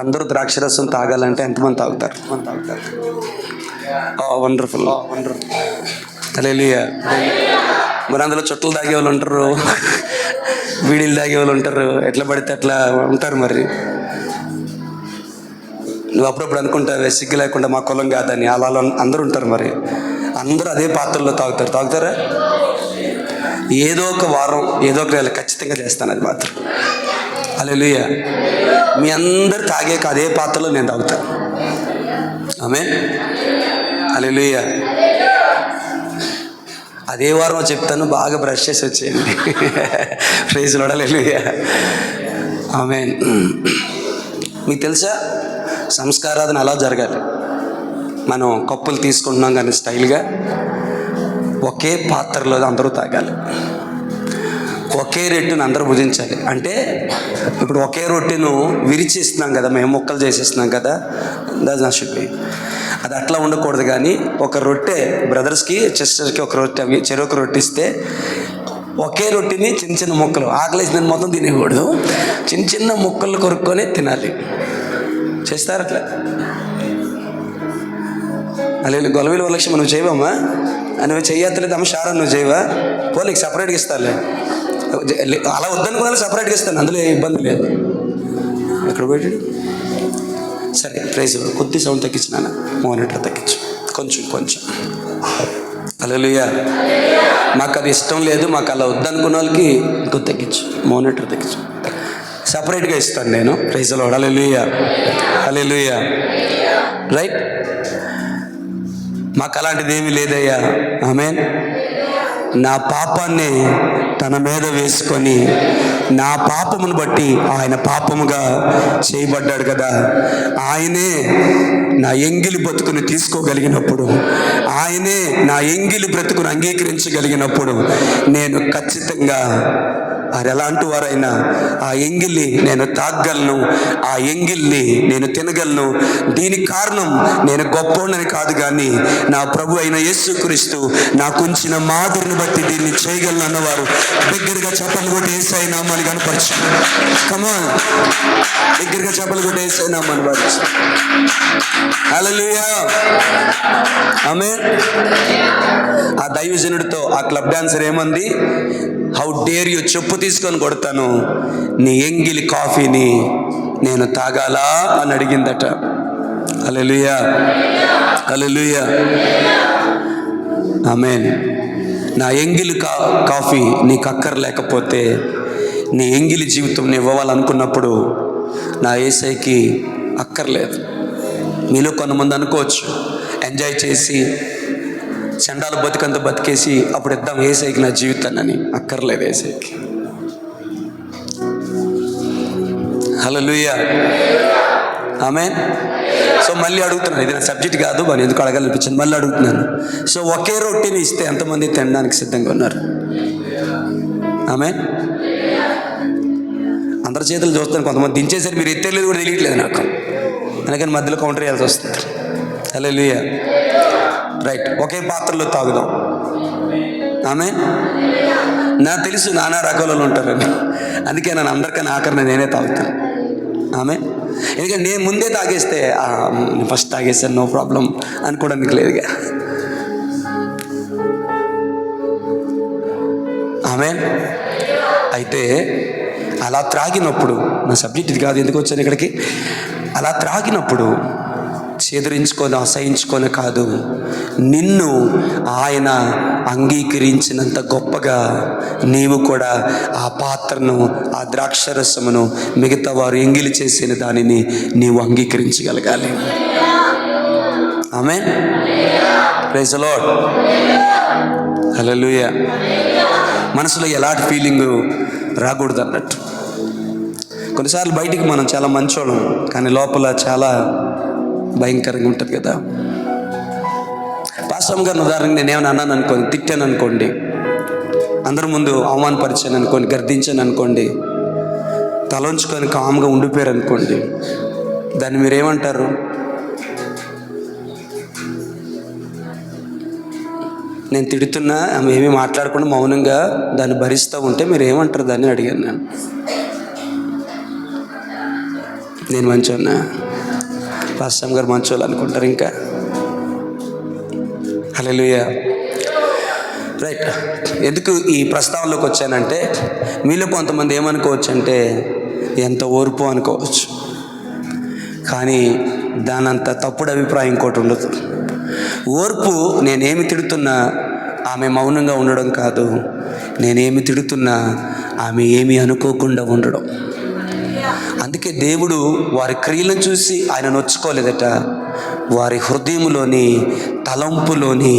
అందరూ ద్రాక్షరసం తాగాలంటే ఎంతమంది తాగుతారు? Wonderful, wonderful. హల్లెలూయా. మరి అందులో చుట్టలు తాగే వాళ్ళు ఉంటారు, బీడీలు తాగే వాళ్ళు ఉంటారు, ఎట్లా పడితే అట్లా ఉంటారు. మరి నువ్వు అప్పుడప్పుడు అనుకుంటావే సిగ్గు లేకుండా మా కులం కాదని, అలా అందరూ ఉంటారు. మరి అందరూ అదే పాత్రలో తాగుతారా? ఏదో ఒక వారం ఏదో ఒక నెల ఖచ్చితంగా చేస్తాను అది మాత్రం. హల్లెలూయా. మీ అందరు తాగే అదే పాత్రలో నేను తాగుతాను. ఆమేన్. హల్లెలూయా. అదే వారం చెప్తాను, బాగా బ్రష్ చేసి వచ్చేయండి. Praise Lord. హల్లెలూయా. ఆమేన్. మీకు తెలుసా, సంస్కారాధన అలా జరగాలి. మనం కప్పులు తీసుకుంటున్నాం కానీ స్టైల్గా ఒకే పాత్రలో అందరూ తాగాలి, ఒకే రొట్టెను అందరూ భుజించాలి. అంటే ఇప్పుడు ఒకే రొట్టెను విరిచిస్తున్నాం కదా, మేము ముక్కలు చేసేస్తున్నాం కదా, దట్ నాట్ షుడ్ బి. అది అట్లా ఉండకూడదు. కానీ ఒక రొట్టె బ్రదర్స్కి సిస్టర్స్కి ఒక రొట్టె చెరొక రొట్టె ఇస్తే ఒకే రొట్టెని చిన్న చిన్న ముక్కలు, ఆకలేసిన మొత్తం తినేకూడదు, చిన్న చిన్న ముక్కలు కొరుక్కొని తినాలి. చేస్తారు అట్లా? అలా గొలవీల లక్ష్యం నువ్వు చేయవమ్మా, నువ్వు చెయ్యట్లేదు అమ్మ. షారా నువ్వు చేయవా? పోలీకి సపరేట్గా ఇస్తాలే. అలా వద్దనుకోవాలి, సపరేట్గా ఇస్తాను, అందులో ఏ ఇబ్బంది లేదు. ఎక్కడ పెట్టాడు? సరే, ప్రైజ్. కొద్ది సౌండ్ తగ్గించినాను, మానిటర్ తగ్గించు కొంచెం. హల్లెలూయా. మాకు అది ఇష్టం లేదు, మాకు అలా వద్దనుకున్న వాళ్ళకి ఇంకో తగ్గించు, మానిటర్ తగ్గించు. సపరేట్గా ఇస్తాను నేను. Praise Lord. Hallelujah. Hallelujah. Right. మాకు అలాంటిది ఏమీ లేదయ్యా. ఆమేన్. నా పాపాన్ని తన మీద వేసుకొని, నా పాపమును బట్టి ఆయన పాపముగా చేయబడ్డాడు కదా, ఆయనే నా ఎంగిలి బ్రతుకుని తీసుకోగలిగినప్పుడు, ఆయనే నా ఎంగిలి బ్రతుకును అంగీకరించగలిగినప్పుడు నేను ఖచ్చితంగా అది ఎలాంటి వారైనా ఆ ఎంగిల్ని నేను తాగలను, ఆ ఎంగిల్ని నేను తినగలను. దీనికి కారణం నేను గొప్పోడని కాదు, కానీ నా ప్రభు అయిన యేసుక్రీస్తు నాకు ఉంచిన మాదిరిని బట్టి దీన్ని చేయగలను అన్నవారు దగ్గరగా చప్పలు కొట్టి యేసయ్య నామాన్ని కనపరచు. కమాన్, దగ్గరగా చప్పలు కొట్టి యేసయ్య నామాన్ని కనపరచు. హల్లెలూయా. ఆమేన్. ఆ దైవజనుడితో ఆ క్లబ్ డాన్సర్ ఏమంది? హౌ డేర్ యూ, చెప్పు తీసుకొని కొడతాను, నీ ఎంగిలి కాఫీని నేను తాగాలా అని అడిగిందట. హల్లెలూయా. హల్లెలూయా. ఆమేన్. నా ఎంగిలి కాఫీ నీకు అక్కర్లేకపోతే, నీ ఎంగిలి జీవితం నీ ఇవ్వాలనుకున్నప్పుడు నా యేసయ్యకి అక్కర్లేదు. మీలో కొంతమంది అనుకోవచ్చు, ఎంజాయ్ చేసి చండాల బతికంతా బతికేసి అప్పుడు ఇద్దాం యేసయ్యకి నా జీవితాన్ని. అక్కర్లేదు యేసయ్యకి. హల్లెలూయా. ఆమేన్. సో మళ్ళీ అడుగుతున్నాను, ఇది నా సబ్జెక్ట్ కాదు, మరి ఎందుకు అడగాలనిపించింది, మళ్ళీ అడుగుతున్నాను. సో ఒకే రొట్టెని ఇస్తే ఎంతమంది తినడానికి సిద్ధంగా ఉన్నారు? ఆమేన్. అందరి చేతులు చూస్తాను, కొంతమంది దించేసరి మీరు ఎత్తేలేదు కూడా తెలియట్లేదు నాకు, అందుకని మధ్యలో కౌంటర్ చేయాల్సి వస్తుంది. హల్లెలూయా. రైట్. ఒకే పాత్రలో తాగుదాం. ఆమేన్. నాకు తెలుసు నానా రకాలలో ఉంటారని, అందుకే నన్ను అందరికన్నా ఆఖరిని నేనే తాగుతాను. ఆమేన్. ఎందుకంటే నేను ముందే తాగేస్తే ఫస్ట్ తాగేస్తాను, నో ప్రాబ్లం అనుకోవడానికి లేదుగా. ఆమేన్. అయితే అలా త్రాగినప్పుడు, నా సబ్జెక్ట్ ఇది కాదు, ఎందుకు వచ్చాను ఇక్కడికి, అలా త్రాగినప్పుడు చేదరించుకొని అసహించుకొని కాదు, నిన్ను ఆయన అంగీకరించినంత గొప్పగా నీవు కూడా ఆ పాత్రను, ఆ ద్రాక్షరసమును మిగతా వారు ఎంగిలి చేసిన దానిని నీవు అంగీకరించగలగాలి. Amen. Praise the Lord. Hallelujah. మనసులో ఎలాంటి ఫీలింగ్ రాకూడదు అన్నట్టు. కొన్నిసార్లు బయటికి మనం చాలా మంచోళ్ళం, కానీ లోపల చాలా భయంకరంగా ఉంటుంది కదా. పాస్టర్ గారిని ఉదాహరణకి నేనేమైనా అన్నాను అనుకోండి, తిట్టాను అనుకోండి, అందరి ముందు అవమానపరిచాను అనుకోండి, గర్దించాను అనుకోండి, తలంచుకొని కామ్గా ఉండిపోయారు అనుకోండి, దాన్ని మీరేమంటారు? నేను తిడుతున్నా ఆమె ఏమీ మాట్లాడకుండా మౌనంగా దాన్ని భరిస్తూ ఉంటే మీరు ఏమంటారు దాన్ని అడిగాను నేను. నేను మంచోన్నా? పాస్టర్ గారు మంచోళ్ళు అనుకుంటారు ఇంకా. హల్లెలూయా. రైట్. ఎందుకు ఈ ప్రస్తావనలోకి వచ్చానంటే, మీలో కొంతమంది ఏమనుకోవచ్చు అంటే ఎంత ఓర్పు అనుకోవచ్చు, కానీ దానంత తప్పుడు అభిప్రాయం ఇంకోటి ఉండదు. ఓర్పు నేనేమి తిడుతున్నా ఆమె మౌనంగా ఉండడం కాదు, నేనేమి తిడుతున్నా ఆమె ఏమీ అనుకోకుండా ఉండడం. అందుకే దేవుడు వారి క్రియలను చూసి ఆయన నొచ్చుకోలేదట, వారి హృదయములోని తలంపులోని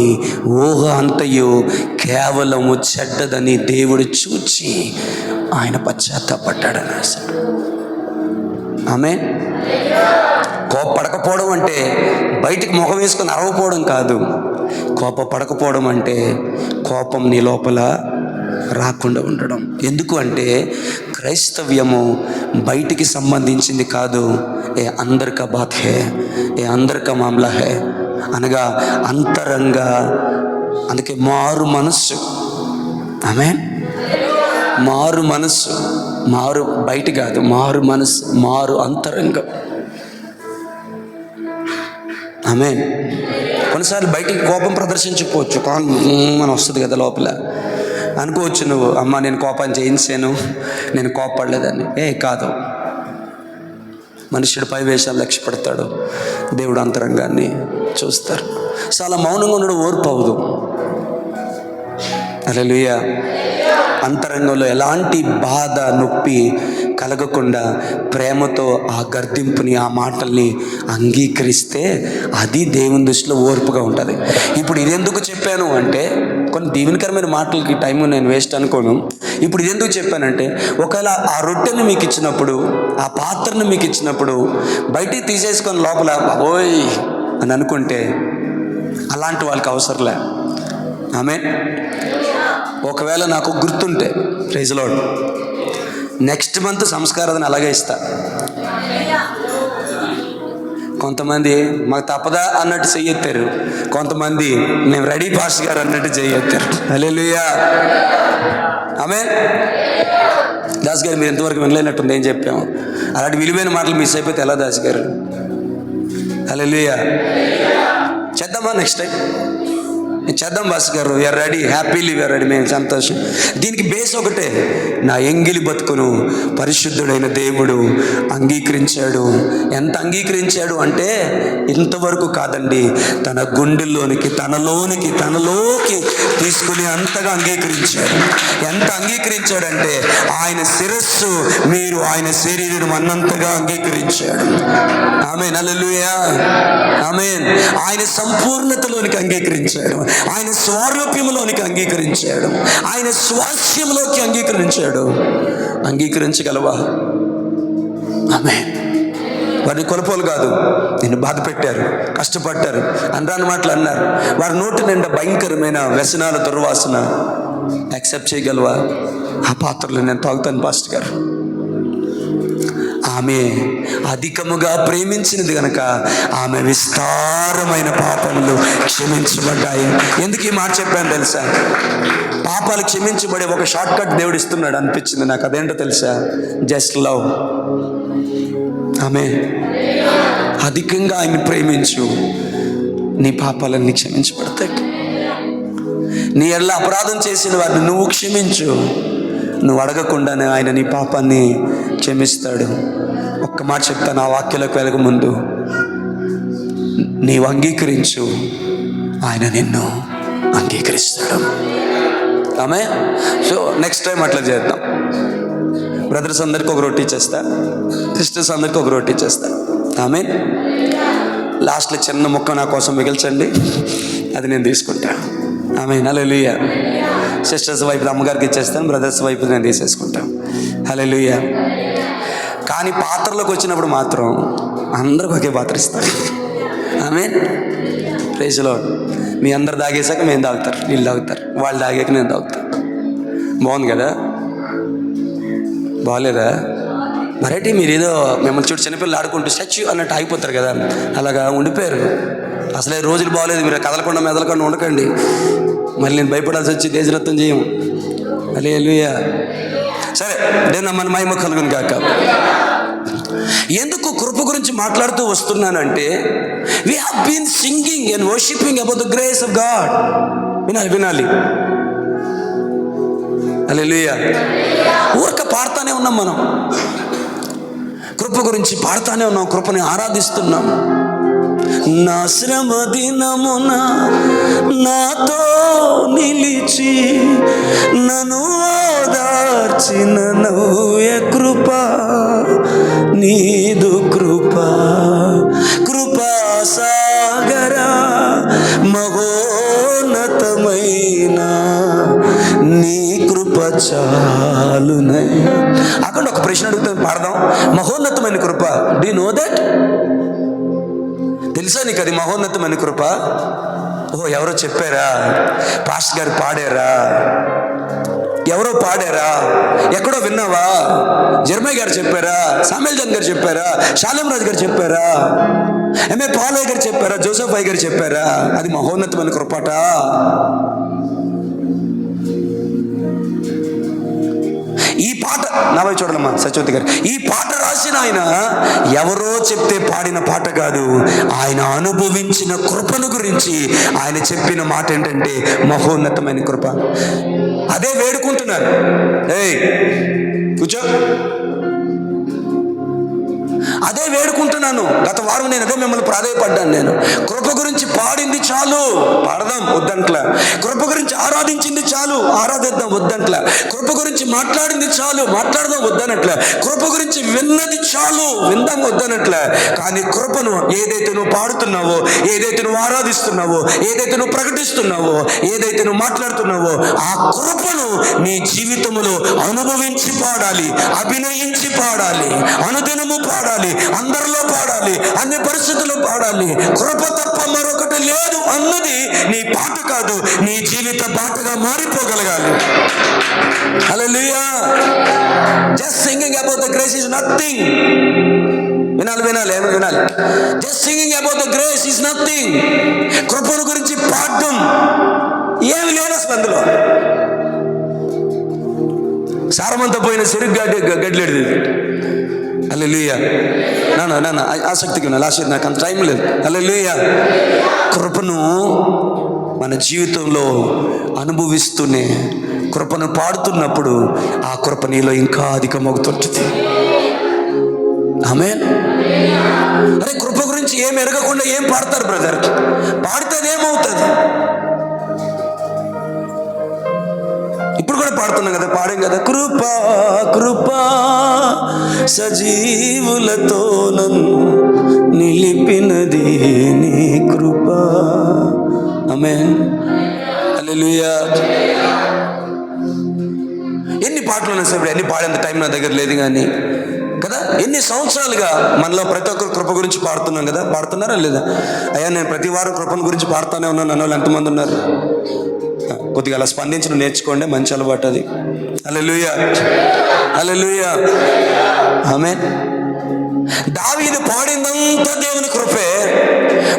ఊహ అంతయు కేవలము చెడ్డదని దేవుడు చూచి ఆయన పశ్చాత్తాపడ్డాడని రాశాడు. ఆమేన్. కోపపడకపోవడం అంటే బయటికి ముఖం వేసుకొని అరవపోవడం కాదు. కోపపడకపోవడం అంటే కోపం నీ లోపల రాకుండా ఉండడం. ఎందుకు అంటే క్రైస్తవ్యము బయటికి సంబంధించింది కాదు. ఏ అందర్ కా బాత్ హే, ఏ అందర్ కా మామ్లా హే అనగా అంతరంగా. అందుకే మారు మనస్సు. ఆమేన్. మారు మనస్సు, మారు బయట కాదు, మారు మనస్సు, మారు అంతరంగం. ఆమేన్. కొన్నిసార్లు బయటికి కోపం ప్రదర్శించకపోవచ్చు, మనం వస్తుంది కదా లోపల. అనుకోవచ్చు నువ్వు, అమ్మ నేను కోపం చేయించాను, నేను కోపపడలేదని. కాదు, మనుష్యుడు పై వేషాలు లక్ష్య పెడతాడు, దేవుడు అంతరంగాన్ని చూస్తారు. చాలా మౌనంగా ఉండడం ఓర్పు అవ్వదు. హల్లెలూయా. అంతరంగంలో ఎలాంటి బాధ నొప్పి కలగకుండా ప్రేమతో ఆ గర్దింపుని, ఆ మాటల్ని అంగీకరిస్తే అది దేవుని దృష్టిలో ఓర్పుగా ఉంటుంది. ఇప్పుడు ఇదెందుకు చెప్పాను అంటే, కొన్ని దీవెనకరమైన మాటలకి టైం నేను వేస్ట్ అనుకోను. ఇప్పుడు ఇదెందుకు చెప్పానంటే, ఒకవేళ ఆ రొట్టెని మీకు ఇచ్చినప్పుడు, ఆ పాత్రను మీకు ఇచ్చినప్పుడు బయటికి తీసేసుకొని లోపల ఓయ్ అని అనుకుంటే అలాంటి వాళ్ళకి అవసరంలే. ఆమేన్. ఒకవేళ నాకు గుర్తుంటే, ప్రైజ్ లార్డ్, నెక్స్ట్ మంత్ సంస్కారాన్ని అలాగే ఇస్తా. కొంతమంది మాకు తప్పదా అన్నట్టు చెయ్యెత్తారు, కొంతమంది మేము రెడీ పాస్టర్ గారు అన్నట్టు చెయ్యెత్తారు. హల్లెలూయా. ఆమేన్. దాస్ గారు మీరు ఎంతవరకు వినలేనట్టుంది ఏం చెప్పాము. అలాంటి విలువైన మాటలు మిస్ అయిపోతే ఎలా దాస్ గారు? హల్లెలూయా. చేద్దామా నెక్స్ట్ టైం? చేద్దాం బాస్ గారు, we are ready, happily we are ready. మేము సంతోషం. దీనికి బేస్ ఒకటే, నా ఎంగిలి బతుకును పరిశుద్ధుడైన దేవుడు అంగీకరించాడు. ఎంత అంగీకరించాడు అంటే ఇంతవరకు కాదండి, తన గుండెల్లోనికి తనలోకి తీసుకుని అంతగా అంగీకరించాడు. ఎంత అంగీకరించాడంటే ఆయన శిరస్సు మీరు ఆయన శరీరం అన్నంతగా అంగీకరించాడు. ఆమేన్. హల్లెలూయా. ఆమేన్. ఆయన సంపూర్ణతలోనికి అంగీకరించాడు, ఆయన స్వారూప్యంలోనికి అంగీకరించాడు, ఆయన స్వాస్యంలోకి అంగీకరించాడు. అంగీకరించగలవా? ఆమేన్. వారిని కొలపోలు కాదు, నిన్ను బాధ పెట్టారు, కష్టపడ్డారు, అనరాని మాటలు అన్నారు, వారి నోటి నిండా భయంకరమైన వ్యసనాల దుర్వాసన. యాక్సెప్ట్ చేయగలవా? ఆ పాత్రలో నేను తాగుతాను పాస్టర్ గారు. ఆమె అధికముగా ప్రేమించినది గనక ఆమె విస్తారమైన పాపములు క్షమించబడ్డాయి. ఎందుకు ఈ మాట చెప్పాను తెలుసా? పాపాలు క్షమించబడే ఒక షార్ట్ కట్ దేవుడు ఇస్తున్నాడు అనిపించింది నాకు. అదేంటో తెలుసా? Just love. ఆమె అధికంగా ఆయన్ని ప్రేమించు, నీ పాపాలన్నీ క్షమించబడతాయి. నీ ఎడల అపరాధం చేసిన వారిని నువ్వు క్షమించు, నువ్వు అడగకుండానే ఆయన నీ పాపాన్ని క్షమిస్తాడు. ఒక్క మాట చెప్తాను, ఆ వాక్యలోకి వెళ్ళక ముందు, నీవు అంగీకరించు, ఆయన నిన్ను అంగీకరిస్తాడు. ఆమె. సో నెక్స్ట్ టైం అట్లా చేద్దాం. బ్రదర్స్ అందరికీ ఒక రొట్టె ఇచ్చేస్తా, సిస్టర్స్ అందరికీ ఒక రొట్టె ఇచ్చేస్తా. ఆమె. లాస్ట్లో చిన్న ముక్క నా కోసం మిగిల్చండి, అది నేను తీసుకుంటా. ఆమె. హల్లెలూయా. సిస్టర్స్ వైపు అమ్మగారికి ఇచ్చేస్తాను, బ్రదర్స్ వైపు నేను తీసేసుకుంటాను. హల్లెలూయా. కానీ పాత్రలోకి వచ్చినప్పుడు మాత్రం అందరికి ఒకే పాత్ర ఇస్తారు. ఆమేన్. Praise lord. మీ అందరు తాగేసాక మేము తాగుతారు, వీళ్ళు తాగుతారు, వాళ్ళు తాగాక నేను తాగుతాను. బాగుంది కదా? బాగలేదా? మరేంటి మీరు ఏదో మిమ్మల్ని చూడు చిన్నపిల్లలు ఆడుకుంటూ స్టాచ్యూ అన్నట్టు ఆగిపోతారు కదా, అలాగా ఉండిపోయారు. అసలే రోజులు బాగలేదు, మీరు కదలకుండా మెదలకుండా ఉండకండి. మళ్ళీ నేను భయపడాల్సి వచ్చి దేశరత్నం చేయము. హల్లెలూయా. సరే, దేవుని మన మహిమ కలుగును గాక. ఎందుకు కృప గురించి మాట్లాడుతూ వస్తున్నానంటే, we have been singing and worshiping about the grace of God. వినాలి. హల్లెలూయా. ఊరిక పాడుతానే ఉన్నాం మనం, కృప గురించి పాడుతానే ఉన్నాం, కృపని ఆరాధిస్తున్నాం. నా శ్రమ దినమున నాతో నిలిచి నన్ను ఓదార్చిన నవ్య కృప, నీదు కృప, కృపా సాగర మహోన్నతమైన నీ కృప చాలునయ్యా. అక్కడ ఒక ప్రశ్న అడుగుతాను, పాడదాం. మహోన్నతమైన కృప, డూ యు నో దట్? తెలుసా నీకు అది మహోన్నతమైన కృప? ఓ, ఎవరో చెప్పారా? పాస్టర్ గారు పాడారా? ఎవరో పాడారా? ఎక్కడో విన్నావా? జర్మయ్య గారు చెప్పారా? సామ్యూయల్ జాన్ గారు చెప్పారా? షాలేం రాజు గారు చెప్పారా? ఎంఏ పాలయ్య గారు చెప్పారా? జోసెఫ్ అయ్య గారు చెప్పారా? అది మహోన్నతమైన కృపట. ఈ పాట నావై చూడమ్మా సత్యవతి గారు, ఈ పాట రాసిన ఆయన ఎవరో చెప్తే పాడిన పాట కాదు, ఆయన అనుభవించిన కృపను గురించి ఆయన చెప్పిన మాట ఏంటంటే మహోన్నతమైన కృప. అదే వేడుకుంటున్నారు. ఏయ్ కూర్చో. అదే వేడుకుంటున్నాను. గత వారం నేను అదే మిమ్మల్ని ప్రాధాయపడ్డాను. నేను కృప గురించి పాడింది చాలు, పాడదాం వద్దంట్లా. కృప గురించి ఆరాధించింది చాలు, ఆరాధిద్దాం వద్దంట్లా. కృప గురించి మాట్లాడింది చాలు, మాట్లాడదాం వద్దనట్ల. కృప గురించి విన్నది చాలు, విందాం వద్దనట్ల. కానీ కృపను ఏదైతే నువ్వు పాడుతున్నావో, ఏదైతే నువ్వు ఆరాధిస్తున్నావో, ఏదైతే నువ్వు ప్రకటిస్తున్నావో, ఏదైతే నువ్వు మాట్లాడుతున్నావో, ఆ కృపను నీ జీవితంలో అనుభవించి పాడాలి, అభినయించి పాడాలి, అనుదినము పాడాలి, అందరిలో పాడాలి, అన్ని పరిస్థితుల్లో పాడాలి. కృప తప్ప మరొకటి లేదు అన్నది నీ పాట కాదు, నీ జీవిత బాటగా మారిపోగలగాలి. Hallelujah. Just singing about the grace is nothing. వినాలి. Just singing about the grace is nothing. కృపను గురించి పాడడం ఏమి లేదు అసలు అందులో. సారమంతా పోయిన చెరుకు గడ్డలేడు. హల్లెలూయా. నా ఆసక్తిగా ఉన్నా, లాస్ట్ నాకు అంత టైం లేదు. హల్లెలూయా. కృపను మన జీవితంలో అనుభవిస్తూనే, కృపను పాడుతున్నప్పుడు ఆ కృప నీలో ఇంకా అధికమవుతుంటుంది. ఆమేన్. అరే, కృప గురించి ఏం ఎరగకుండా ఏం పాడతారు బ్రదర్? పాడితే ఏమవుతుంది? ఇప్పుడు కూడా పాడుతున్నాం కదా, పాడాం కదా, కృపా కృపా సజీవులతో నన్ను నిలిపినది నీ కృప. ఆమేన్. హల్లెలూయా. ఎన్ని పాటలు ఉన్నాయి సార్, ఎన్ని పాడేంత టైం నా దగ్గర లేదు కానీ కదా. ఎన్ని సంవత్సరాలుగా మనలో ప్రతి ఒక్కరు కృప గురించి పాడుతున్నాం కదా. పాడుతున్నారా లేదా? అయ్యా, నేను ప్రతి వారం కృపను గురించి పాడుతూనే ఉన్నాను అన్న వాళ్ళు ఎంతమంది ఉన్నారు? కొద్దిగా అలా స్పందించడం నేర్చుకోండి, మంచి అలవాటు అది. హల్లెలూయా. హల్లెలూయా. ఆమేన్. దావీదు పాడిందంతా దేవుని కృపే,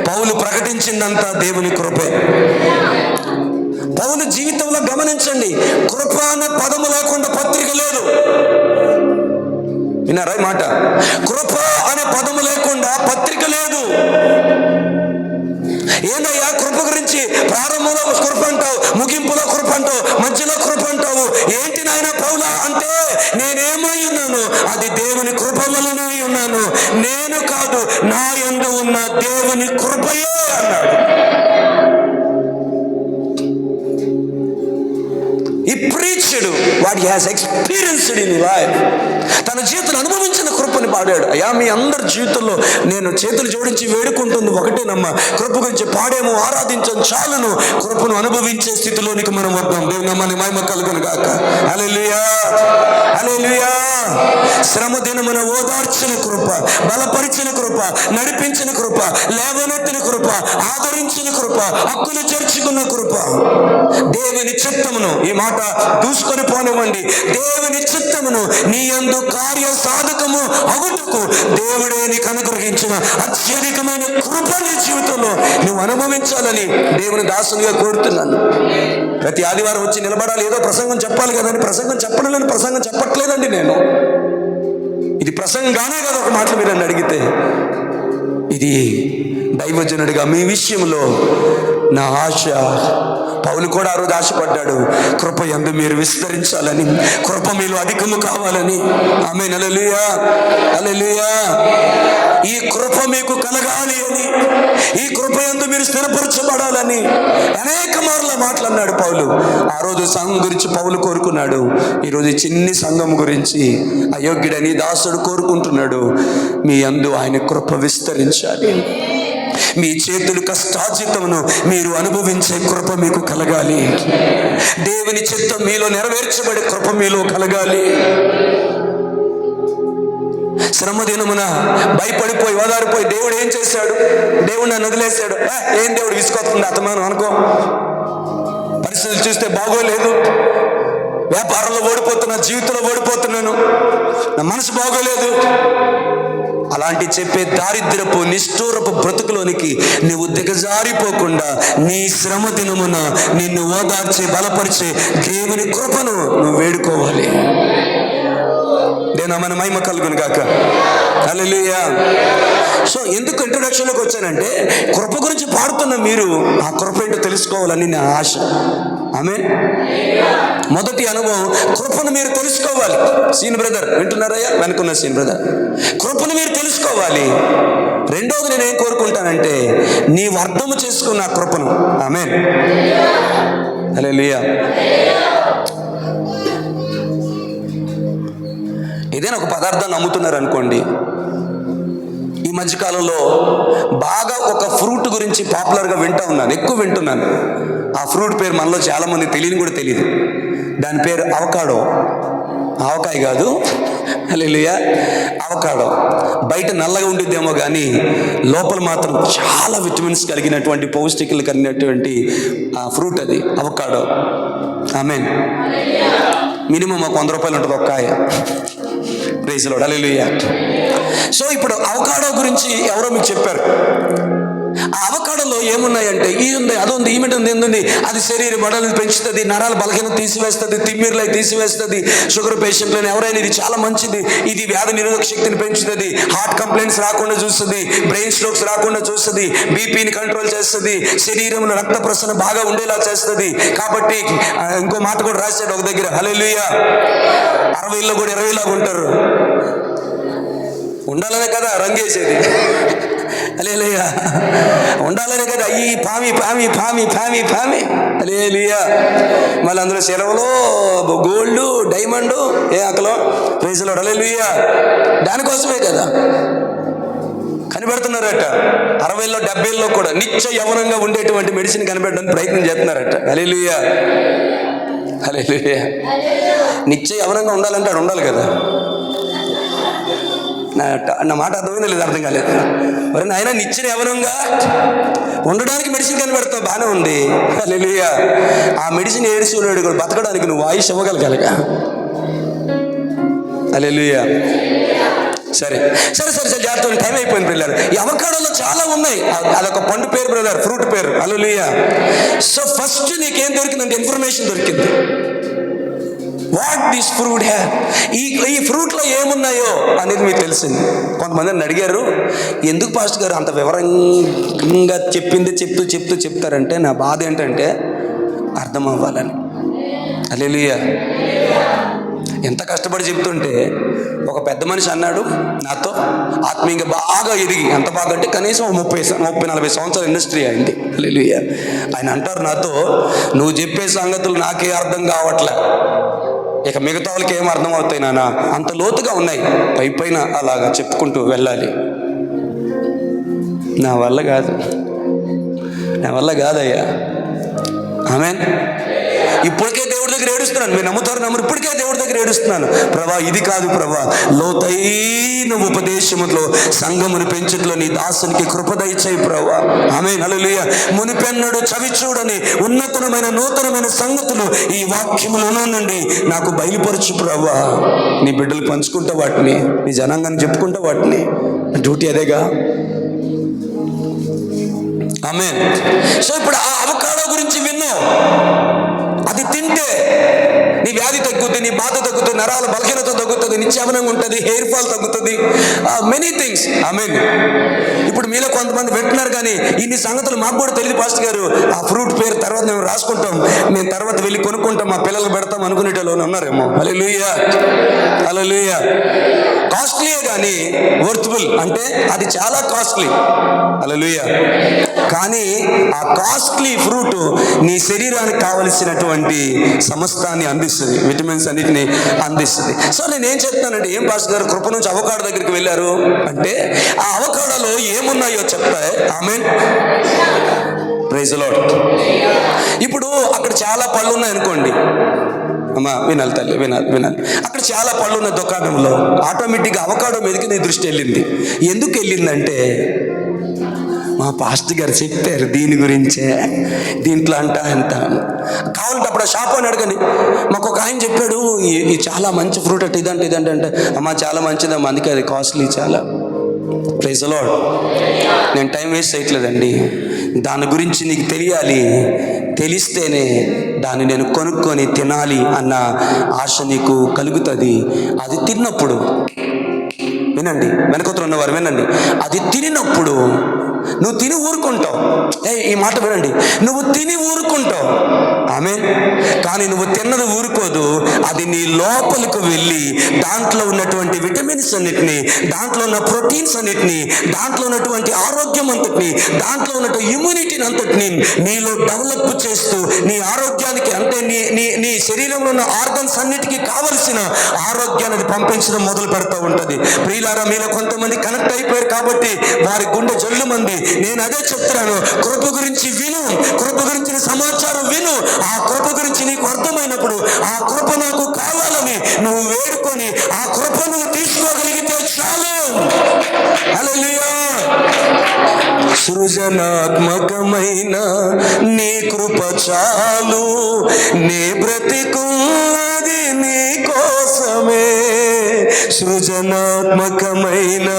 పౌలు ప్రకటించిందంతా దేవుని కృపే. పౌలు జీవితంలో గమనించండి, కృప అనే పదము లేకుండా పత్రిక లేదు. విన్నారా ఈ మాట? కృప అనే పదము లేకుండా పత్రిక లేదు. ఏందయ్యా కృప గురించి ప్రారంభంలో కృప అంటావు, ముగింపులో కృప అంటావు, మధ్యలో కృప అంటావు, ఏంటి నాయన పౌలా అంటే, నేనేమై ఉన్నాను? అది దేవుని కృప వలన ఉన్నాను, నేను కాదు, నా యందు ఉన్న దేవుని కృపయే అన్నాడు. He preached what he has experienced in his life. తన జీవితంలో అనుభవించిన కృపని పాడాడు. అయ్యా, మీ అందరి జీవితంలో నేను చేతులు జోడించి వేడుకుంటుంది ఒకటేనమ్మా, కృప గురించి పాడేమో, ఆరాధించడం చాలును, కృపను అనుభవించే స్థితిలోనికి మనం వద్దాం. దేవుని నామానికి మహిమ కలుగును గాక. హల్లెలూయా. హల్లెలూయా. శ్రమ దినమున ఓదార్చిన కృప, బలపరిచిన కృప, నడిపించిన కృప, లేవనెత్తిన కృప, ఆదరించిన కృప, హక్కులు చేర్చుకున్న కృప. దేవుని చిత్తమును, ఈ మాట దూసుకొని పోనివ్వండి, దేవుని చిత్తమును నీ యందు కార్య సాధకము అగుటకు దేవుడే నీకు అనుగ్రహించిన అత్యధికమైన కృప నీ జీవితంలో నువ్వు అనుభవించాలని దేవుని దాసునిగా కోరుతున్నాను. ప్రతి ఆదివారం వచ్చి నిలబడాలి, ఏదో ప్రసంగం చెప్పాలి కదండి. ప్రసంగం చెప్పడం, ప్రసంగం చెప్పట్లేదండి నేను. ఇది ప్రసంగానే కదా ఒక మాటలు మీరు నన్ను అడిగితే. ఇది దైవజనుడిగా మీ విషయంలో నా ఆశ. పౌలు కూడా ఆ రోజు ఆశపడ్డాడు, కృప యందు మీరు విస్తరించాలని, కృప మీలో అధికము కావాలని. ఆమేన్, హల్లెలూయా, హల్లెలూయా. ఈ కృప మీకు కలగాలి అని, ఈ కృప యందు మీరు స్థిరపరచబడాలని అనేక మార్లు మాట్లాడినాడు పౌలు. ఆ రోజు సంఘం గురించి పౌలు కోరుకున్నాడు. ఈరోజు చిన్ని సంఘం గురించి అయోగ్యుడని దాసుడు కోరుకుంటున్నాడు. మీ యందు ఆయన కృప విస్తరించాలి. మీ చేతులు కష్టార్జితమును మీరు అనుభవించే కృప మీకు కలగాలి. దేవుని చిత్తం మీలో నెరవేర్చబడే కృప మీలో కలగాలి. శ్రమ దినమున భయపడిపోయి ఓదారిపోయి దేవుడు ఏం చేశాడు? దేవుడు నన్ను వదిలేశాడు. ఏం దేవుడు విసుకొస్తుంది అతమానం అనుకో. పరిస్థితులు చూస్తే బాగోలేదు, వ్యాపారంలో ఓడిపోతున్నా, జీవితంలో ఓడిపోతున్నాను, నా మనసు బాగోలేదు. అలాంటి చెప్పే దారిద్రపు నిష్ఠూరపు బ్రతుకులోనికి నువ్వు దిగజారిపోకుండా నీ శ్రమ దినమున నిన్ను ఓదార్చే బలపరిచే దేవుని కృపను నువ్వు వేడుకోవాలి. దేనా మన మహిమ కలుగును గాక. హల్లెలూయా. సో ఎందుకు ఇంట్రొడక్షన్లోకి వచ్చానంటే, కృప గురించి పాడుతున్న మీరు ఆ కృప ఏంటో తెలుసుకోవాలని నా ఆశ. ఆమేన్. మొదటి అనుభవం, కృపను మీరు తెలుసుకోవాలి. సీన్ బ్రదర్ వింటున్నారయ్యా? వెనుకున్న సీన్ బ్రదర్, కృపను మీరు తెలుసుకోవాలి. రెండోది నేనేం కోరుకుంటానంటే, నీవు అర్థము చేసుకున్న ఆ కృపను. ఆమేన్, హల్లెలూయా. ఏదైనా ఒక పదార్థాన్ని అమ్ముతున్నారు అనుకోండి, ఈ మధ్యకాలంలో బాగా ఒక ఫ్రూట్ గురించి పాపులర్గా ఎక్కువ వింటున్నాను. ఆ ఫ్రూట్ పేరు మనలో చాలామంది తెలియని కూడా తెలియదు. దాని పేరు అవకాడో. ఆవకాయ కాదు, హల్లెలూయా, అవకాడో. బయట నల్లగా ఉండిద్దేమో కానీ లోపల మాత్రం చాలా విటమిన్స్ కలిగినటువంటి, పౌష్టికలు కలిగినటువంటి ఆ ఫ్రూట్ అది అవకాడో. ఆమేన్. మినిమం ఒక 100 రూపాయలు ఉంటుంది ఒక కాయ. ప్రైజ్ లార్డ్, హల్లెలూయా. సో ఇప్పుడు అవకాడో గురించి ఎవరో మీకు చెప్పారు. ఆ అవకాడోలో ఏమున్నాయంటే, ఇది ఉంది, అది ఉంది, ఈమెంట్ ఉంది, ఏంది, అది శరీర బడలను పెంచుతుంది, నరాల బలహీనత తీసివేస్తుంది, తిమ్మిర్లై తీసివేస్తుంది, షుగర్ పేషెంట్లను ఎవరైనా ఇది చాలా మంచిది, ఇది వ్యాధి నిరోధక శక్తిని పెంచుతుంది, హార్ట్ కంప్లైంట్స్ రాకుండా చూస్తుంది, బ్రెయిన్ స్ట్రోక్స్ రాకుండా చూస్తుంది, బీపీని కంట్రోల్ చేస్తుంది, శరీరంలో రక్త ప్రసరణ బాగా ఉండేలా చేస్తుంది. కాబట్టి ఇంకో మాట కూడా రాశాడు ఒక దగ్గర, హల్లెలూయా, 60లో కూడా 20 లాగా ఉంటారు. ఉండాలనే కదా రంగేసేది, హల్లెలూయా, ఉండాలనే కదా ఈ పామి పామి పామి పామి పామి, హల్లెలూయా. మళ్ళీ అందులో సెలవులో గోల్డ్ డైమండ్ ఏ అకలో, ప్రైజ్ లార్డ్, హల్లెలూయా. దానికోసమే కదా కనిపెడుతున్నారట. 60లో 70లో కూడా నిత్య యవనంగా ఉండేటువంటి మెడిసిన్ కనిపెట్టడానికి ప్రయత్నం చేస్తున్నారట. హల్లెలూయా, హల్లెలూయా. నిత్య యవనంగా ఉండాలంటే అది ఉండాలి కదా. నా మాట అర్థమైందో లేదు, అర్థం కాలేదు. మరి నాయన నిత్య యవనంగా ఉండడానికి మెడిసిన్ కనిపెడతావు, బాగానే ఉంది, హల్లెలూయా. ఆ మెడిసిన్ ఏడిసి ఉన్నాడు కూడా బతకడానికి నువ్వు ఆయుష్ ఇవ్వగలగాలిక, హల్లెలూయా. సరే సరే సరే సరే జాగ్రత్త, టైం అయిపోయింది పిల్లలు. ఈ అవకాడోలో చాలా ఉన్నాయి. అదొక పండు పేరు బ్రదర్, ఫ్రూట్ పేరు, హల్లెలూయా. సో ఫస్ట్ నీకేం దొరికిందంటే ఇన్ఫర్మేషన్ దొరికింది. వాట్ దిస్ ఫ్రూట్ హ్యావ్, ఈ ఫ్రూట్లో ఏమున్నాయో అనేది మీకు తెలిసింది. కొంతమంది నన్ను అడిగారు, ఎందుకు పాస్టర్ గారు అంత వివరంగా చెప్తారంటే, నా బాధ ఏంటంటే అర్థం అవ్వాలని. హల్లెలూయా. ఎంత కష్టపడి చెప్తుంటే ఒక పెద్ద మనిషి అన్నాడు నాతో, ఆత్మీయంగా బాగా ఎదిగి, ఎంత బాగా అంటే కనీసం 30-40 సంవత్సరాల ఇండస్ట్రీ అయింది, హల్లెలూయా. ఆయన అంటారు నాతో, నువ్వు చెప్పే సంగతులు నాకే అర్థం కావట్లే, ఇక మిగతా వాళ్ళకి ఏం అర్థం అవుతాయి నాన్న, అంత లోతుగా ఉన్నాయి, పైన అలాగా చెప్పుకుంటూ వెళ్ళాలి. నా వల్ల కాదయ్యా. ఆమేన్. ఇప్పటికే దేవుడి దగ్గర ఏడుస్తున్నాను, మీరు నమ్ముతారు నమ్మరు, ఇప్పటికే దేవుడి దగ్గర ఏడుస్తున్నాను. ప్రభా, ఇది కాదు ప్రభా, లోతైన ఉపదేశములో సంఘమును పెంచుట్లో నీ దాసునికి కృప దయచేయి ప్రభా. ఆమేన్, హల్లెలూయా. మునిపెన్నడు చవి చూడని ఉన్నతమైన నూతనమైన సంగతులు ఈ వాక్యములో నుండి నాకు బయలుపరచు ప్రభా. నీ బిడ్డలు పంచుకుంటా వాటిని, నీ జనాంగాన్ని చెప్పుకుంటా వాటిని, డ్యూటీ అదేగా. ఆమేన్. సో ఇప్పుడు ఆ అవకాడో గురించి విన్నావు. అది తింటే నీ వ్యాధి తగ్గుతుంది, నీ బాధ తగ్గుతుంది, నరాల బలహీనత తగ్గుతుంది, నిత్యావనంగా ఉంటుంది, హెయిర్ ఫాల్ తగ్గుతుంది, మెనీ థింగ్స్. ఇప్పుడు మీలో కొంతమంది వింటున్నారు కానీ ఇన్ని సంగతులు మాకు కూడా తెలియదు పాస్టర్ గారు. ఆ ఫ్రూట్ పేరు తర్వాత మేము రాసుకుంటాం, మేము తర్వాత వెళ్ళి కొనుక్కుంటాం, మా పిల్లలకు పెడతాం అనుకునేటోళ్ళు ఉన్నారేమో. హల్లెలూయా, హల్లెలూయా. కాస్ట్లీయే కానీ వర్త్ఫుల్, అంటే అది చాలా కాస్ట్లీ. హల్లెలూయా. కానీ ఆ కాస్ట్లీ ఫ్రూట్ నీ శరీరానికి కావలసినటువంటి సమస్తాన్ని అందిస్తుంది, విటమిన్స్ అన్నిటిని అందిస్తుంది. సో నేనేం చెప్తానంటే, ఏం పాస్టర్ గారు కృప నుంచి అవకాడో దగ్గరికి వెళ్ళారు అంటే, ఆ అవకాడోలో ఏమున్నాయో చెప్తా. ఆమేన్, ప్రైజ్ ది లార్డ్. ఇప్పుడు అక్కడ చాలా పళ్ళు ఉన్నాయి అనుకోండి, అమ్మా వినాలి తల్లి, వినాలి. అక్కడ చాలా పళ్ళు ఉన్న దుకాణంలో ఆటోమేటిక్గా అవకాడో మీదకి నీ దృష్టి వెళ్ళింది. ఎందుకు వెళ్ళిందంటే, మా పాస్టర్ గారు చెప్పారు దీని గురించే, దీంట్లో అంట కావాలంటే అప్పుడు ఆ షాప్ అని అడగండి. మాకు ఒక ఆయన చెప్పాడు ఇది చాలా మంచి ఫ్రూట్ అంటే ఇదంటే అంటే, అమ్మా చాలా మంచిదమ్మా, అందుకే అది కాస్ట్లీ చాలా. Praise the lord. నేను టైం వేస్ట్ చేయట్లేదండి, దాని గురించి నీకు తెలియాలి, తెలిస్తేనే దాన్ని నేను కొనుక్కొని తినాలి అన్న ఆశ నీకు కలుగుతుంది. అది తిన్నప్పుడు వినండి, వెనకతో ఉన్నవారు వినండి, అది తినినప్పుడు నువ్వు తిని ఊరుకుంటావు. ఈ మాట వినండి, నువ్వు తిని ఊరుకుంటావు. ఆమేన్. కానీ నువ్వు తిన్నది ఊరుకోదు, అది నీ లోపలికి వెళ్ళి దాంట్లో ఉన్నటువంటి విటమిన్స్ అన్నిటినీ, దాంట్లో ఉన్న ప్రోటీన్స్ అన్నిటినీ, దాంట్లో ఉన్నటువంటి ఆరోగ్యం అంతటిని, దాంట్లో ఉన్నటువంటి ఇమ్యూనిటీని అంతటిని నీలో డెవలప్ చేస్తూ నీ ఆరోగ్యానికి, అంటే నీ శరీరంలో ఉన్న ఆర్గన్స్ అన్నిటికీ కావలసిన ఆరోగ్యాన్ని పంపించడం మొదలు పెడతా ఉంటుంది. ప్రియులారా, మీలో కొంతమంది కనెక్ట్ అయిపోయారు కాబట్టి వారి గుండె జల్లు మంది. నేను అదే చెప్తున్నాను, కృప గురించి విను, కృప గురించిన సమాచారం విను. ఆ కృప గురించి నీకు అర్థమైనప్పుడు, ఆ కృప నాకు కావాలని నువ్వు వేడుకొని ఆ కృప నువ్వు తీసుకోగలిగితే చాలు. హల్లెలూయా. సృజనాత్మకమైన నీ కృప చాలు, నీ బ్రతికున్నది నీ కోసమే. సృజనాత్మకమైన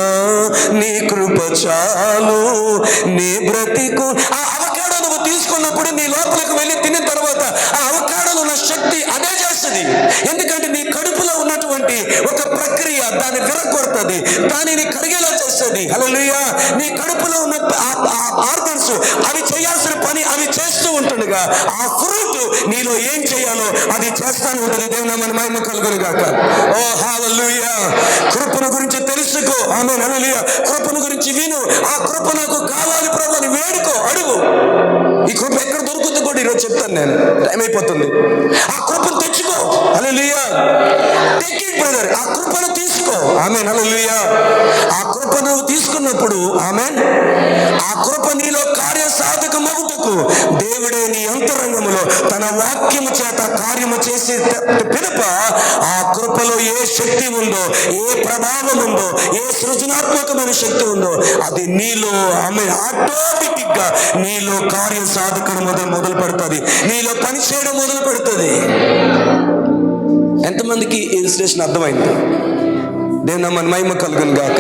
నీ కృప చాలు, నీ బ్రతికు. ఆ అవకాడో నువ్వు తీసుకున్నప్పుడు నీ లోపలికి వెళ్ళి తిన్న తర్వాత ఆ అవకాడోలో ఉన్న శక్తి అదే చేస్తుంది. ఎందుకంటే నీ కడుపులో ఉన్నటువంటి ఒక ప్రక్రియ దాన్ని విరగొడుతుంది, దానిని కరిగేలా చేస్తుంది. హల్లెలూయా. నీ కడుపులో ఉన్న ఆర్గన్స్ అవి చేయాల్సిన పని అవి చేస్తూ ఉంటుండగా ఆ ఫ్రూట్ నీలో ఏం చేయాలో అది చేస్తాను ఉంటుంది. దేవుని నామమున మహిమ కలుగును గాక. ఓ హల్లెలూయా. కృపను గురించి తెలుసుకో. ఆమేన్, హల్లెలూయా. కృపను గురించి విను. ఆ కృప నాకు కావాలి ప్రభు అని వేడుకో, అడుగు. ఈ కృప ఎక్కడ దొరుకుతుంది కూడా ఈరోజు చెప్తాను నేను, టైం అయిపోతుంది. ఆ కృపను తెచ్చుకో. హల్లెలూయా. టేక్ ఇట్ బ్రదర్, ఆ కృపను తీసుకో. ఆమేన్, హల్లెలూయా. ఆ కృపను తీసుకున్నప్పుడు, ఆమేన్, ఆ కృప నీలో కార్యసాధకమగుటకు దేవుడే నీ అంతరంగములో తన వాక్యము చేత కార్యము చేసే పిదప ఆ కృపలో ఏ శక్తి ఉందో, ఏ ప్రభావం ఉందో, ఏ సృజనాత్మకమైన శక్తి ఉందో అది నీలో, ఆమె ఆటోమేటిక్ గా నీలో కార్య సాధకం మొదలు పెడుతుంది, నీలో పని చేయడం మొదలు పెడుతుంది. ఎంతమందికి ఈ ఇన్స్పిరేషన్ అర్థమైంది? దేవుని నామమున మహిమ కలుగును గాక.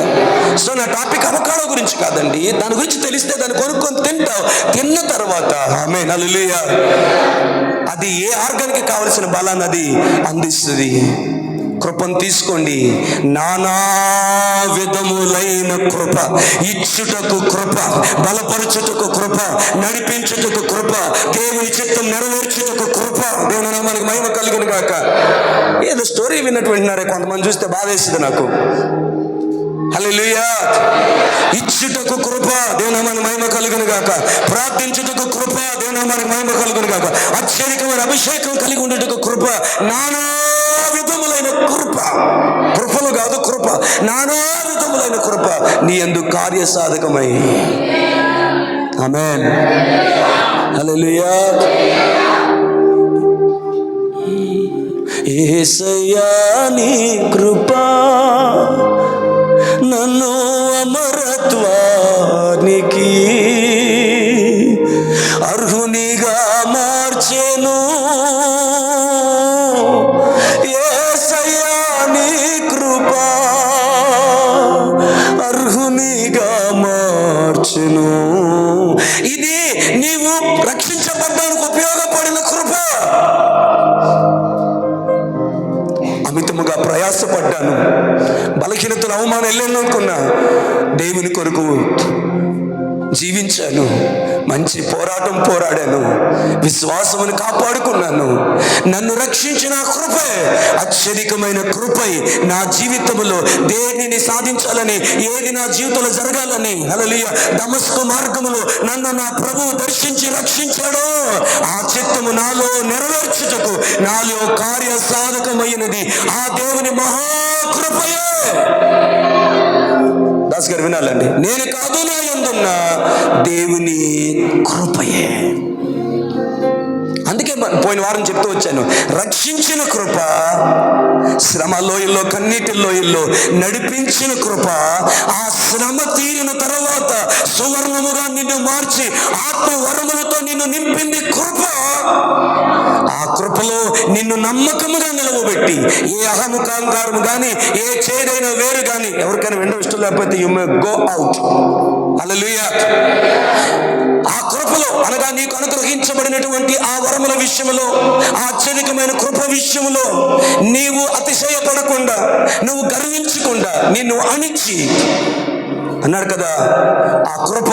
సో నా టాపిక్ అవకాడో గురించి కాదండి, దాని గురించి తెలిస్తే దాన్ని కొనుక్కొని తింటావు. తిన్న తర్వాత ఆమేన్, హల్లెలూయా, అది ఏ ఆర్గాన్కి కావలసిన బలాన్ని అది అందిస్తుంది. కృపను తీసుకోండి. నానా విధములైన కృప, ఇచ్చుటకు కృప, బలపరచుటకు కృప, నడిపించుటకు కృప, దేవుని చిత్తం నెరవేర్చుటకు కృప. దేవుని నామమునకు మహిమ కలుగును గాక. ఏదో స్టోరీ విన్నట్టు వింటున్నారే కొంతమంది, చూస్తే బాధేస్తుంది నాకు. హల్లెలూయా. ఇచ్చుటకు కృప, దేవుని నామమునకు మహిమ కలుగును గాక. ప్రార్థించుటకు కృప, దేవుని నామమునకు మహిమ కలుగును గాక. అత్యధికమైన అభిషేకం కలిగి ఉండేటకు కృప, నానా విధములైన కృప, కృపలు కాదు కృప, నానా విధములైన కృప నీ యందు కార్యసాధకమై. ఆమేన్, హల్లెలూయా. యేసయ్యా నీ కృప నన్ను అమరత్వానికి అర్హునిగా మార్చెను. యేసయ్యా నీ కృప అర్హునిగా మార్చెను. ఇది నీవు రక్షించబడ్డానికి ఉపయోగపడిన కృప. వెళ్ళాను అనుకున్నా, దేవుని కొరకు జీవించాను, మంచి పోరాటం పోరాడాను, విశ్వాసమును కాపాడుకున్నాను. నన్ను రక్షించిన కృపే, అత్యధికమైన కృపై నా జీవితంలో దేనిని సాధించాలని, ఏది నా జీవితంలో జరగాలని, హల్లెలూయా, దమస్కు మార్గములో నన్ను నా ప్రభువు దర్శించి రక్షించాడో ఆ చిత్తము నాలో నెరవేర్చుటకు నాలో కార్య సాధకమైనది ఆ దేవుని మహాకృపయే. దాస్ గారు వినాలండి, నేను కాదు, నా యందున్న దేవుని కృపయే. అందుకే పోయిన వారం చెప్తూ వచ్చాను, రక్షించిన కృప, శ్రమ లోయల్లో, కన్నీటి లోయల్లో నడిపించిన కృప, ఆ శ్రమ తీరిన తర్వాత సువర్ణముగా నిన్ను మార్చి ఆత్మవరములతో నిన్ను నింపింది కృప. ఆ కృపలో నిన్ను నమ్మకముగా నిలవబెట్టి, ఏ అహముకాంకారము కానీ, ఏ చేదైన వేరు కానీ, ఎవరికైనా వెంట ఇష్టం లేకపోతే యు మే గో అవుట్. హల్లెలూయా. ఆ కృపలో అనగా నీకు అనుగ్రహించబడినటువంటి ఆ వరముల విషయంలో, ఆ అత్యధికమైన కృప విషయంలో నీవు అతిశయపడకుండా, నువ్వు గర్వించకుండా, నిన్ను అణిచి అన్నాడు కదా, ఆ కృప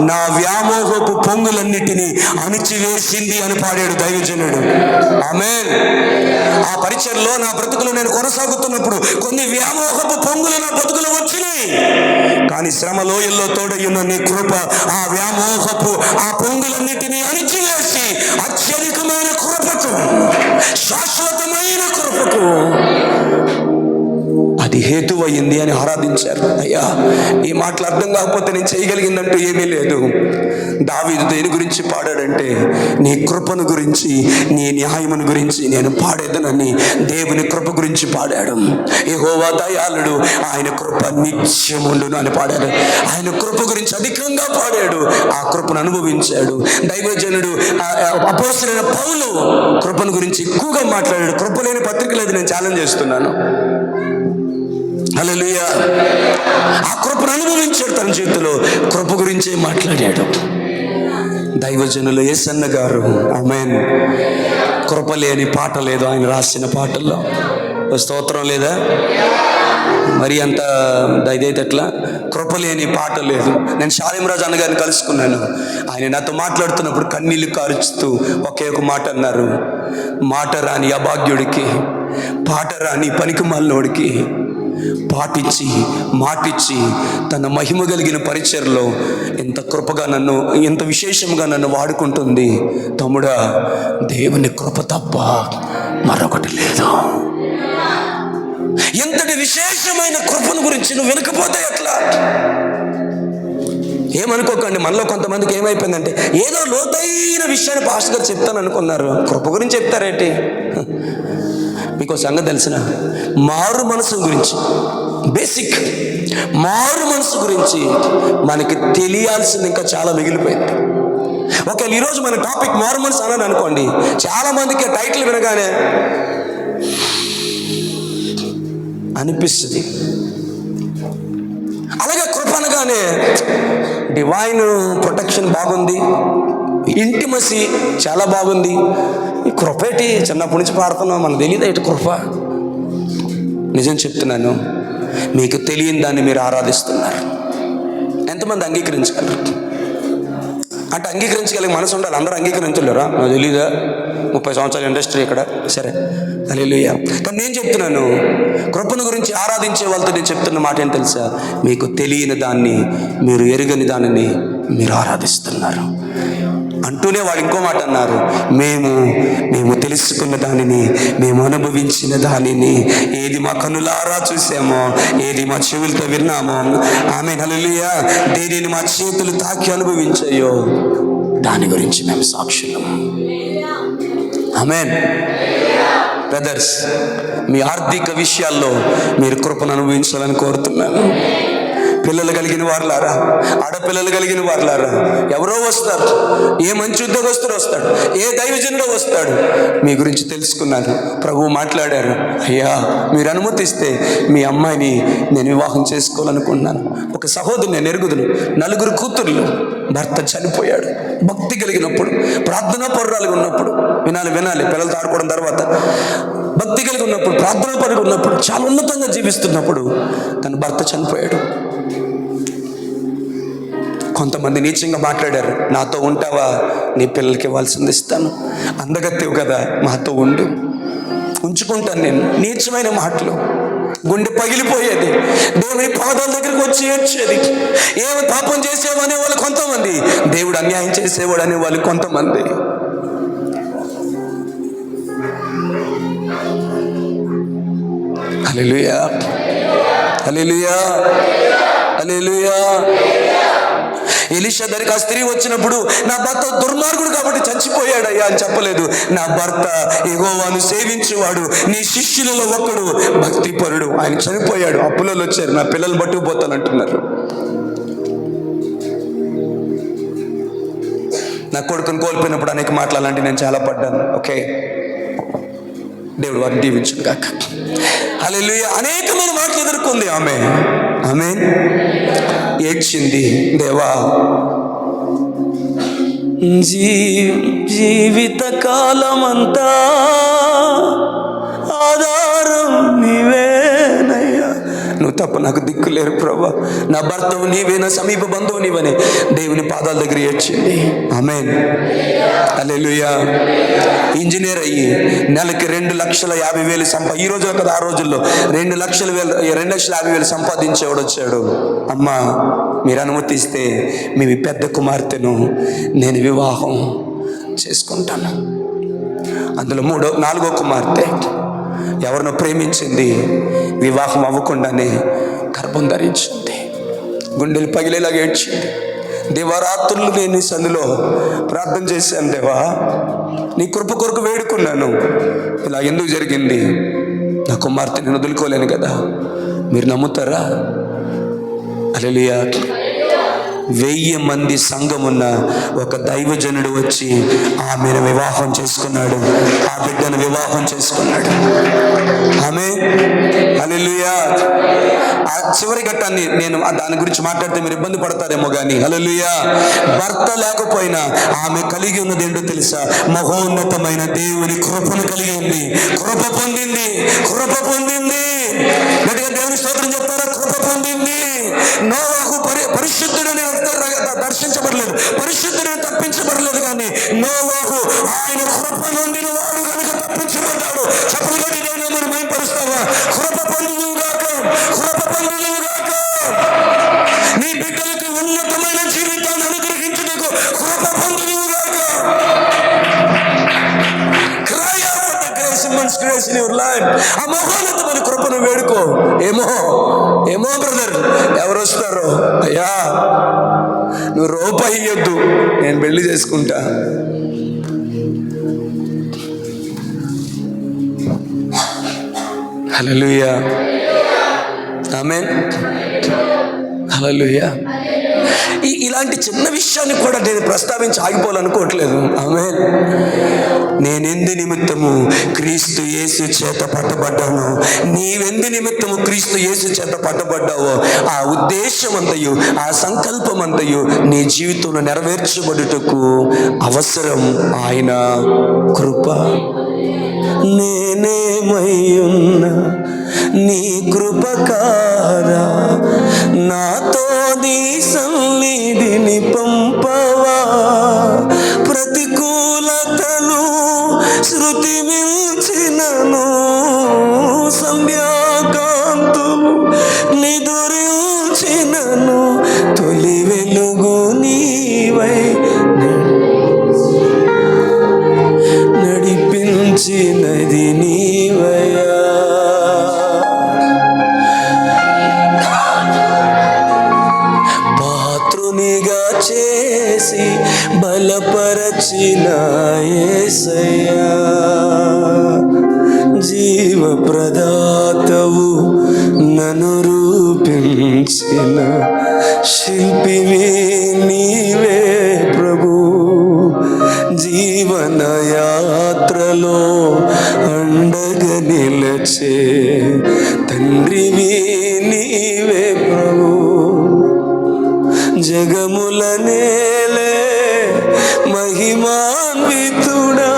నా వ్యామోహపు పొంగులన్నిటినీ అణిచివేసింది అని పాడాడు దైవజనుడు. ఆమేన్. ఆ పరిచర్లో నా బ్రతుకులో నేను కొనసాగుతున్నప్పుడు కొన్ని వ్యామోహపు పొంగులు నా బ్రతుకులు వచ్చినాయి. కానీ శ్రమ లోయల్లో తోడయ్యున్న నీ కృప ఆ వ్యామోహపు ఆ పొంగులన్నిటినీ అణిచివేసి అత్యధికమైన కృపకు, శాశ్వతమైన కృపకు అది హేతువయ్యింది అని ఆరాధించారు. అయ్యా, ఈ మాటలు అర్థం కాకపోతే నేను చేయగలిగిందంటూ ఏమీ లేదు. దావీదు దేని గురించి పాడాడంటే, నీ కృపను గురించి, నీ న్యాయమును గురించి నేను పాడేదనని దేవుని కృప గురించి పాడాడు. యెహోవా దయాళుడు, ఆయన కృప నిత్యముండును అని పాడాడు. ఆయన కృప గురించి అధికంగా పాడాడు, ఆ కృపను అనుభవించాడు. దైవజనుడు అపోస్తలుడైన పౌలు కృపను గురించి ఎక్కువగా మాట్లాడాడు. కృప లేని పత్రిక లేదు, నేను ఛాలెంజ్ చేస్తున్నాను. హల్లెలూయా. ఆ కృపను అనుభవించాడు, తన జీవితంలో కృప గురించే మాట్లాడాడు. దైవజనులు యేసన్న గారు, ఆమేన్, కృప లేని పాట లేదు ఆయన రాసిన పాటల్లో. స్తోత్రం లేదా? మరి అంత దయదైతే ఎట్లా? కృప లేని పాట లేదు. నేను షాలేం రాజు అన్నగారిని కలుసుకున్నాను. ఆయన నాతో మాట్లాడుతున్నప్పుడు కన్నీళ్లు కారుస్తూ ఒకే ఒక మాట అన్నారు, మాట రాని అభాగ్యుడికి, పాట రాని పనికిమాలినోడికి పాటించి మాటిచ్చి తన మహిమ కలిగిన పరిచర్లో ఎంత కృపగా నన్ను, ఎంత విశేషంగా నన్ను వాడుకుంటుంది. తమ్ముడా, దేవుని కృప తప్ప మరొకటి లేదు. ఎంతటి విశేషమైన కృపను గురించి నువ్వు వినకపోతే ఎట్లా? ఏమనుకోకండి, మనలో కొంతమందికి ఏమైపోయిందంటే, ఏదో లోతైన విషయాన్ని పాస్టర్ గారు చెప్తాను అనుకున్నారు, కృప గురించి చెప్తారేంటి? మీకు సంగతి తెలిసిన, మారు మనసు గురించి, బేసిక్ మారు మనసు గురించి మనకి తెలియాల్సింది ఇంకా చాలా మిగిలిపోయింది. ఒకవేళ ఈరోజు మన టాపిక్ మారు మనసు అన్నాను అనుకోండి, చాలా మందికి టైటిల్ వినగానే అనిపిస్తుంది. అలాగే కృప అనగానే డివైన్ ప్రొటెక్షన్ బాగుంది, ఇంటిమసీ చాలా బాగుంది. ఈ కృపేటి చిన్నప్పటి నుంచి పాడుతున్నాం, మనకు తెలియదు ఏంటి కృప. నిజం చెప్తున్నాను, మీకు తెలియని దాన్ని మీరు ఆరాధిస్తున్నారు. ఎంతమంది అంగీకరించగలరు? అంటే అంగీకరించగలిగే మనసు ఉండాలి. అందరూ అంగీకరించలేరా? నాకు తెలీదా, 30 సంవత్సరాల ఇండస్ట్రీ ఇక్కడ, సరే హల్లెలూయా. కానీ నేను చెప్తున్నాను, కృపను గురించి ఆరాధించే వాళ్ళతో నేను చెప్తున్న మాట ఏంటి తెలుసా? మీకు తెలియని దాన్ని, మీరు ఎరుగని దానిని మీరు ఆరాధిస్తున్నారు. అంటూనే వాడు ఇంకో మాట అన్నారు, మేము తెలుసుకున్న దానిని, మేము అనుభవించిన దానిని, ఏది మా కన్నులారా చూసామో, ఏది మా చెవులతో విన్నామో, ఆమేన్ హల్లెలూయా, దేనిని మా చేతులు తాకి అనుభవించాయో దాని గురించి మేము సాక్షులం. ఆమేన్. బ్రదర్స్, మీ ఆర్థిక విషయాల్లో మీరు కృపను అనుభవించాలని కోరుతున్నాను. పిల్లలు కలిగిన వారులారా, ఆడపిల్లలు కలిగిన వారులారా, ఎవరో వస్తారు, ఏ మంచి ఉద్యోగస్తుడు వస్తాడు, ఏ దైవజనుడో వస్తాడు. మీ గురించి తెలుసుకున్నాను, ప్రభువు మాట్లాడారు, అయ్యా మీరు అనుమతిస్తే మీ అమ్మాయిని నేను వివాహం చేసుకోవాలనుకుంటున్నాను. ఒక సహోదరు నేను ఎరుగుదును, 4 కూతుర్లు, భర్త చనిపోయాడు. భక్తి కలిగినప్పుడు, ప్రార్థనా పరురాలుగా ఉన్నప్పుడు, వినాలి పిల్లలతో ఆడుకోవడం తర్వాత, భక్తి కలిగి ఉన్నప్పుడు, ప్రార్థనా పరుగా ఉన్నప్పుడు, చాలా ఉన్నతంగా జీవిస్తున్నప్పుడు తన భర్త చనిపోయాడు. కొంతమంది నీచంగా మాట్లాడారు, నాతో ఉంటావా, నీ పిల్లలకి ఇవ్వాల్సింది ఇస్తాను, అందగత్తెవు కదా, మాతో ఉండు, ఉంచుకుంటాను నేను. నీచమైన మాటలు, గుండె పగిలిపోయేది, దేవుని పాదాల దగ్గరికి వచ్చి ఏడ్చేది. ఏమి పాపం చేసేవాడు అనేవాళ్ళు కొంతమంది, దేవుడు అన్యాయం చేసేవాడు అనేవాళ్ళు కొంతమంది. హల్లెలూయా, హల్లెలూయా, హల్లెలూయా. ఎలీషా దగ్గరికి ఆ స్త్రీ వచ్చినప్పుడు, నా భర్త దుర్మార్గుడు కాబట్టి చచ్చిపోయాడయ్యా అని చెప్పలేదు. నా భర్త యెహోవాను సేవించేవాడు, నీ శిష్యులలో ఒకడు, భక్తిపరుడు, ఆయన చనిపోయాడు. అప్పులలో వచ్చారు, నా పిల్లలు పట్టుకుపోతానంటున్నారు. నా కొడుకుని కోల్పోయినప్పుడు అనేక మాటలు అలాంటి నేను చాలా పడ్డాను. ఓకే, దేవుడు వారిని దీవించును గాక. హల్లెలూయా. అనేకమైన మాటలు ఎదుర్కొంది ఆమె. ఏడ్చింది, దేవా జీవిత కాలమంతా ఆధారం నీవేనయ్యా, నువ్వు తప్ప నాకు దిక్కు లేరు ప్రభా, నా భర్తవు నీవే, నా సమీప బంధువు నీవని దేవుని పాదాల దగ్గర ఏడ్చింది. ఆమేన్, హల్లెలూయా. ఇంజనీర్ అయ్యి నెలకి 2,50,000 ఈ రోజులో కదా, ఆ రోజుల్లో 2,50,000 సంపాదించేవాడు వచ్చాడు. అమ్మా మీరు అనుమతిస్తే మీ పెద్ద కుమార్తెను నేను వివాహం చేసుకుంటాను. అందులో 4వ కుమార్తె ఎవరినో ప్రేమించింది, వివాహం అవ్వకుండానే గర్భం ధరించింది. గుండెలు పగిలేలాగా ఏడ్చింది. దివారాత్రులు నేను ఈ సందులో ప్రార్థన చేశాను, దేవా నీ కృప కొరకు వేడుకున్నాను, ఇలా ఎందుకు జరిగింది, నా కుమార్తె నేను వదులుకోలేను కదా. మీరు నమ్ముతారా? హల్లెలూయా. 1000 మంది సంఘమున్న ఒక దైవజనుడు వచ్చి ఆమెను వివాహం చేసుకున్నాడు, ఆ బిడ్డను వివాహం చేసుకున్నాడు. ఆమేన్, హల్లెలూయా. ఆ చివరి ఘట్టాన్ని నేను దాని గురించి మాట్లాడితే మీరు ఇబ్బంది పడతారేమో కానీ, హల్లెలూయా, భర్త లేకపోయినా ఆమె కలిగి ఉన్నది ఏంటో తెలుసా? మహోన్నతమైన దేవుని కృపను కలిగి ఉంది. కృప పొందింది, కృప పొందింది. గట్టిగా దేవుని స్తోత్రం చెప్తారా? కృప పొందింది. నోవాహు పరిశుద్ధుడని దర్శించబడలేదు, పరిశుద్ధుడని తప్పించబడలేదు, కానీ నోవాహు ఆయన కృప పొందిన వాడు కనుక తప్పించబడ్డాడు. చెప్పబడి నేను మనం మైపరుస్తావా? కృప పొందుగాక, కృప పొందుగాక. నీ బిడ్డలకు ఉన్నతమైన జీవితాన్ని అనుగ్రహించుటకు కృప పొందుగాక. Cry out for the grace, immense grace in your life. ఆ మహోన్నతమైన కృపను వేడుకో. ఏమో బ్రదర్ ఎవరు వస్తారో, అయ్యా నువ్వు రూపాయి ఇయ్యొద్దు, నేను పెళ్లి చేసుకుంటా. హల్లెలూయా, ఆమేన్, హల్లెలూయా. ఇలాంటి చిన్న విషయాన్ని కూడా నేను ప్రస్తావించి ఆగిపోవాలనుకోవట్లేదు. ఆమేన్. నేనెందు నిమిత్తము క్రీస్తు యేసు చేత పట్టబడ్డాను, నీవెందు నిమిత్తము క్రీస్తు యేసు చేత పట్టబడ్డావో ఆ ఉద్దేశమంతయు, ఆ సంకల్పమంతయు నీ జీవితంలో నెరవేర్చబడుటకు అవసరం ఆయన కృప. నేనేమయ్యున్నా నీ కృప కాదా, నాతో నీ సన్నిధిని పంపవా. ప్రతికూలతను శృతి మించినను, సంధ్యాకాంతులు నిదురించినను, తొలి వెలుగు నీవై నడిపించినది నీవయ్యా. పాత్రునిగా చేసి బలపరచిన యేసయ్యా, జీవప్రదాతవు నన్ను రూపించిన శిల్పివి నీవే ప్రభు, జీవన యాత్రలో అండగా నిలచే తండ్రివి నీవే ప్రభు. జగముల నేలే మహిమాన్వితుడా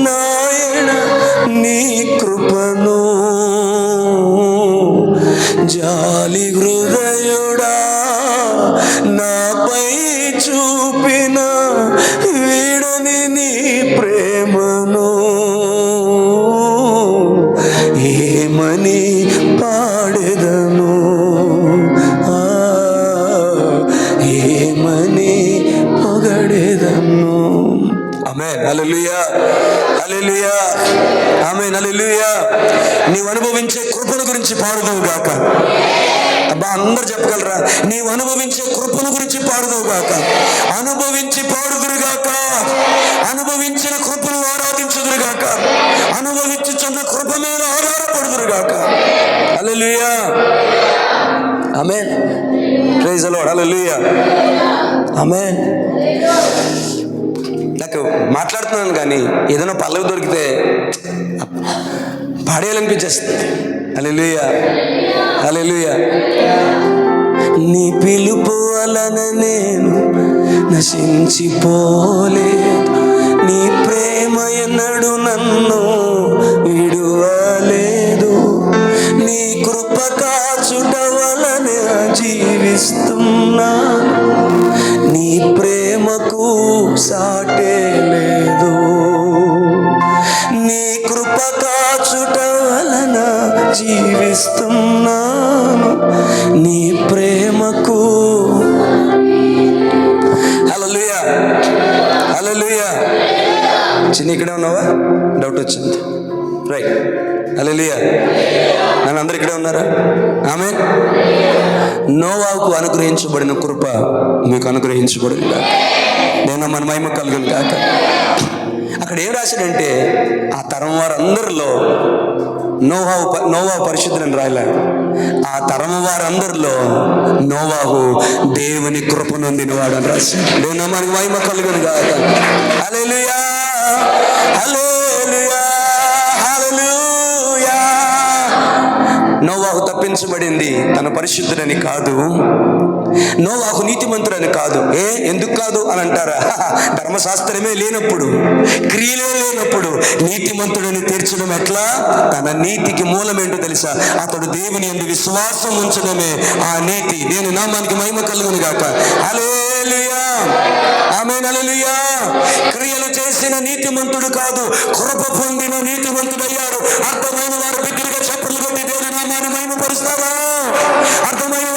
నాయన నీ కృపను, జాలి హృదయుడా నాపై చూపిన వీడని నీ ప్రేమను ఏమని పాడెదను, ఏమని పొగడెదను. ఆమేన్, హల్లెలూయా, హల్లెలూయా, ఆమేన్, హల్లెలూయా. నీవు అనుభవించే కృపను గురించి పాడుదువు గాక. అబ్బా, అందరు చెప్పగలరా? నీవు అనుభవించే కృపను గురించి పాడుదువు గాక. అనుభవించి పాడుదురు గాక. అనుభవించిన కృపను ఆరాధించుదురు గాక. అనుభవించుచున్న కృప మీద ఆధారపడుదురు గాక. హల్లెలూయా, ఆమేన్, ప్రైజ్ ది లార్డ్, హల్లెలూయా, ఆమేన్. నాకు మాట్లాడుతున్నాను కానీ ఏదైనా పల్లవి దొరికితే పాడేయాలనిపించేస్తుంది. హల్లెలూయా, హల్లెలూయా. నీ పిలుపు వలన నేను నశించిపోలేదు, నీ ప్రేమ ఎన్నడు నన్ను విడువలేదు, నీ కృప కాచుట వలన జీవిస్తున్నాను, నీ ప్రేమకు సాటే లేదు, నీ కృప కాచుట వలన జీవిస్తున్నాను, నీ ప్రేమకు. హల్లెలూయా, హల్లెలూయా. చిన్న ఇక్కడే ఉన్నావా? డౌట్ వచ్చింది, రైట్. హల్లెలూయా. నన్ను అందరు ఇక్కడే ఉన్నారా? ఆమేన్. నోవాకు అనుగ్రహించబడిన కృప మీకు అనుగ్రహించబడింది. నేను మన మహిమ కలుగును కాక. అక్కడ ఏం రాశాడంటే ఆ తరం వారందరిలో నోవాహు పరిశుద్ధులని రాయలే. ఆ తరం వారందరిలో నోవాహు దేవుని కృప నొందినవాడు అని రాశాడు. దేవుని మనకి మహిమ కలుగును కాక. హల్లెలూయా, హల్లెలూయా, హల్లెలూయా. నోవాహు తప్పించబడింది తన పరిశుద్ధుడని కాదు, నోవాహు నీతిమంతుడని కాదు. ఎందుకు కాదు అని అంటారా? ధర్మశాస్త్రమే లేనప్పుడు, క్రియలే లేనప్పుడు నీతిమంతుడని తీర్చడం ఎట్లా? తన నీతికి మూలమేంటో తెలుసా? అతడు దేవుని యందు విశ్వాసం ఉంచడమే ఆ నీతి. దేవుని నామానికి మహిమ కలుగును గాక. హల్లెలూయా, ఆమేన్, హల్లెలూయా. క్రియలు చేసిన నీతిమంతుడు కాదు, కృప పొందిన నీతిమంతుడయ్యాడు. అర్థమైన వారు బిగ్గరగా చప్పట్లు కొట్టి దేవుని నామాన్ని మహిమపరుస్తారా? అర్థమైన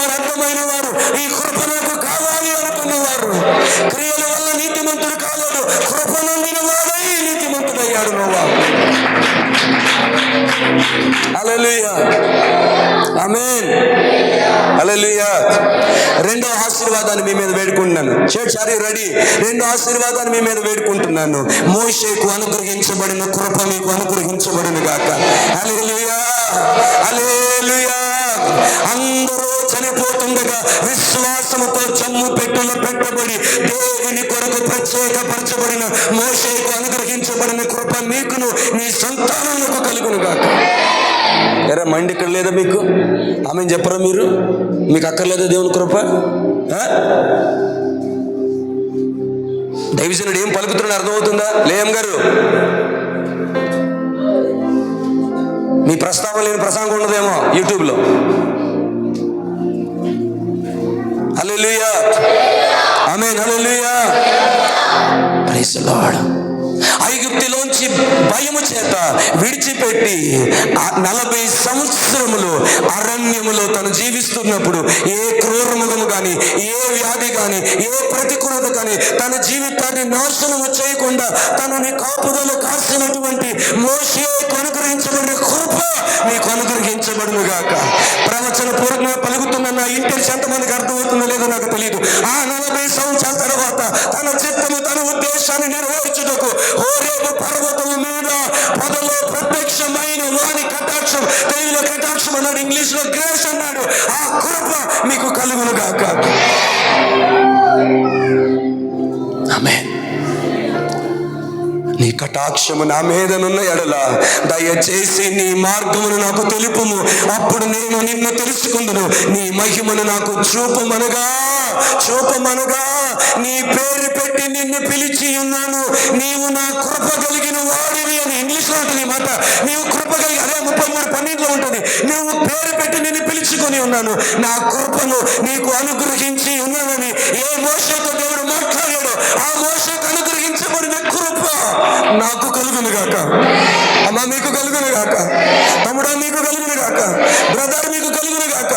వారు ఈ కృప నాకు కావాలి అనుకున్నవారు, క్రియల వల్ల నీతిమంతుడు కాలేడు, కృప నొందిన వాడై నీతిమంతుడయ్యాడు నోవాహు. హల్లెలూయా, ఆమేన్, హల్లెలూయా. రెండో ఆశీర్వాదాన్ని మీ మీద వేడుకుంటున్నాను. Church are you ready? రెండో ఆశీర్వాదాన్ని మీ మీద వేడుకుంటున్నాను. మోషేకు అనుగ్రహించబడిన కృప మీకు అనుగ్రహించబడిన గాక. హల్లెలూయా, హల్లెలూయా. అందరూ చనిపోతుండగా విశ్వాసముతో చమ్ము పెట్టులో పెట్టబడి దేవుని కొరకు ప్రత్యేకపరచబడిన మోషేకు అనుగ్రహించబడిన కృప మీకును మీ సంతానాలకు కలుగును గాక. ఎరా మైండ్ ఇక్కడ లేదా మీకు? ఆమెను చెప్పరా మీరు? మీకు అక్కర్లేదా దేవుని కృప? దైవజనుడు ఏం పలుకుతున్నాడు అర్థమవుతుందా? లేయం గారు, మీ ప్రస్తావన లేని ప్రసంగం ఉండదేమో యూట్యూబ్లో. హల్లెలూయా, ఆమేన్, హల్లెలూయా, ప్రైజ్ ది లార్డ్. ఐగుప్తులోంచి భయము చేత విడిచిపెట్టి 40 సంవత్సరములు అరణ్యములో తను జీవిస్తున్నప్పుడు ఏ క్రూరముఖము కానీ, ఏ వ్యాధి కానీ, ఏ ప్రతికూలత కానీ తన జీవితాన్ని నాశనము చేయకుండా తనని కాపుదల కాసినటువంటి మోషేకు అనుగ్రహించబడిన కృప మీకు అనుగ్రహించబడును గాక. ప్రవచన పూర్వకంగా పలుకుతున్న నా ఇంటెన్స్ ఎంతమందికి అర్థమవుతుందో లేదో నాకు తెలియదు. ఆ 40 సంవత్సరాల తర్వాత తన చిత్తము, తన ఉద్దేశాన్ని నెరవేర్చుటకు హోరేబు పర్వతము మీద పొదలో ప్రత్యక్షమైన వాని కటాక్షం, తెలుగులో కటాక్షం అన్నాడు, ఇంగ్లీష్ లో గ్రేస్ అన్నాడు. ఆ కృప మీకు కలుగును గాక. కటాక్షము నా మీదనున్న ఎడల దయచేసి నీ మార్గమును నాకు తెలుపుము, అప్పుడు నేను నిన్ను తెలుసుకుందును. నీ మహిమను నాకు చూపమనగా నీ పేరు పెట్టి నిన్ను పిలిచి ఉన్నాను. నీవు నా కృప కలిగిన వాడివి అని ఇంగ్లీష్లో ఉంటుంది మాట. నీవు కృప కలిగి, అదే 33:12 ఉంటుంది. నువ్వు పేరు పెట్టి నిన్ను పిలుచుకొని ఉన్నాను, నా కృపను నీకు అనుగ్రహించి ఉన్నానని ఏ మోషేతో దేవుడు మాట్లాడాడో ఆ మోషేకు అనుగ్రహించబడిన కృప నాకు కలుగును గాక. అమ్మ మీకు కలుగును గాక, తమ్ముడా మీకు కలుగును గాక, బ్రదర్ మీకు కలుగును గాక,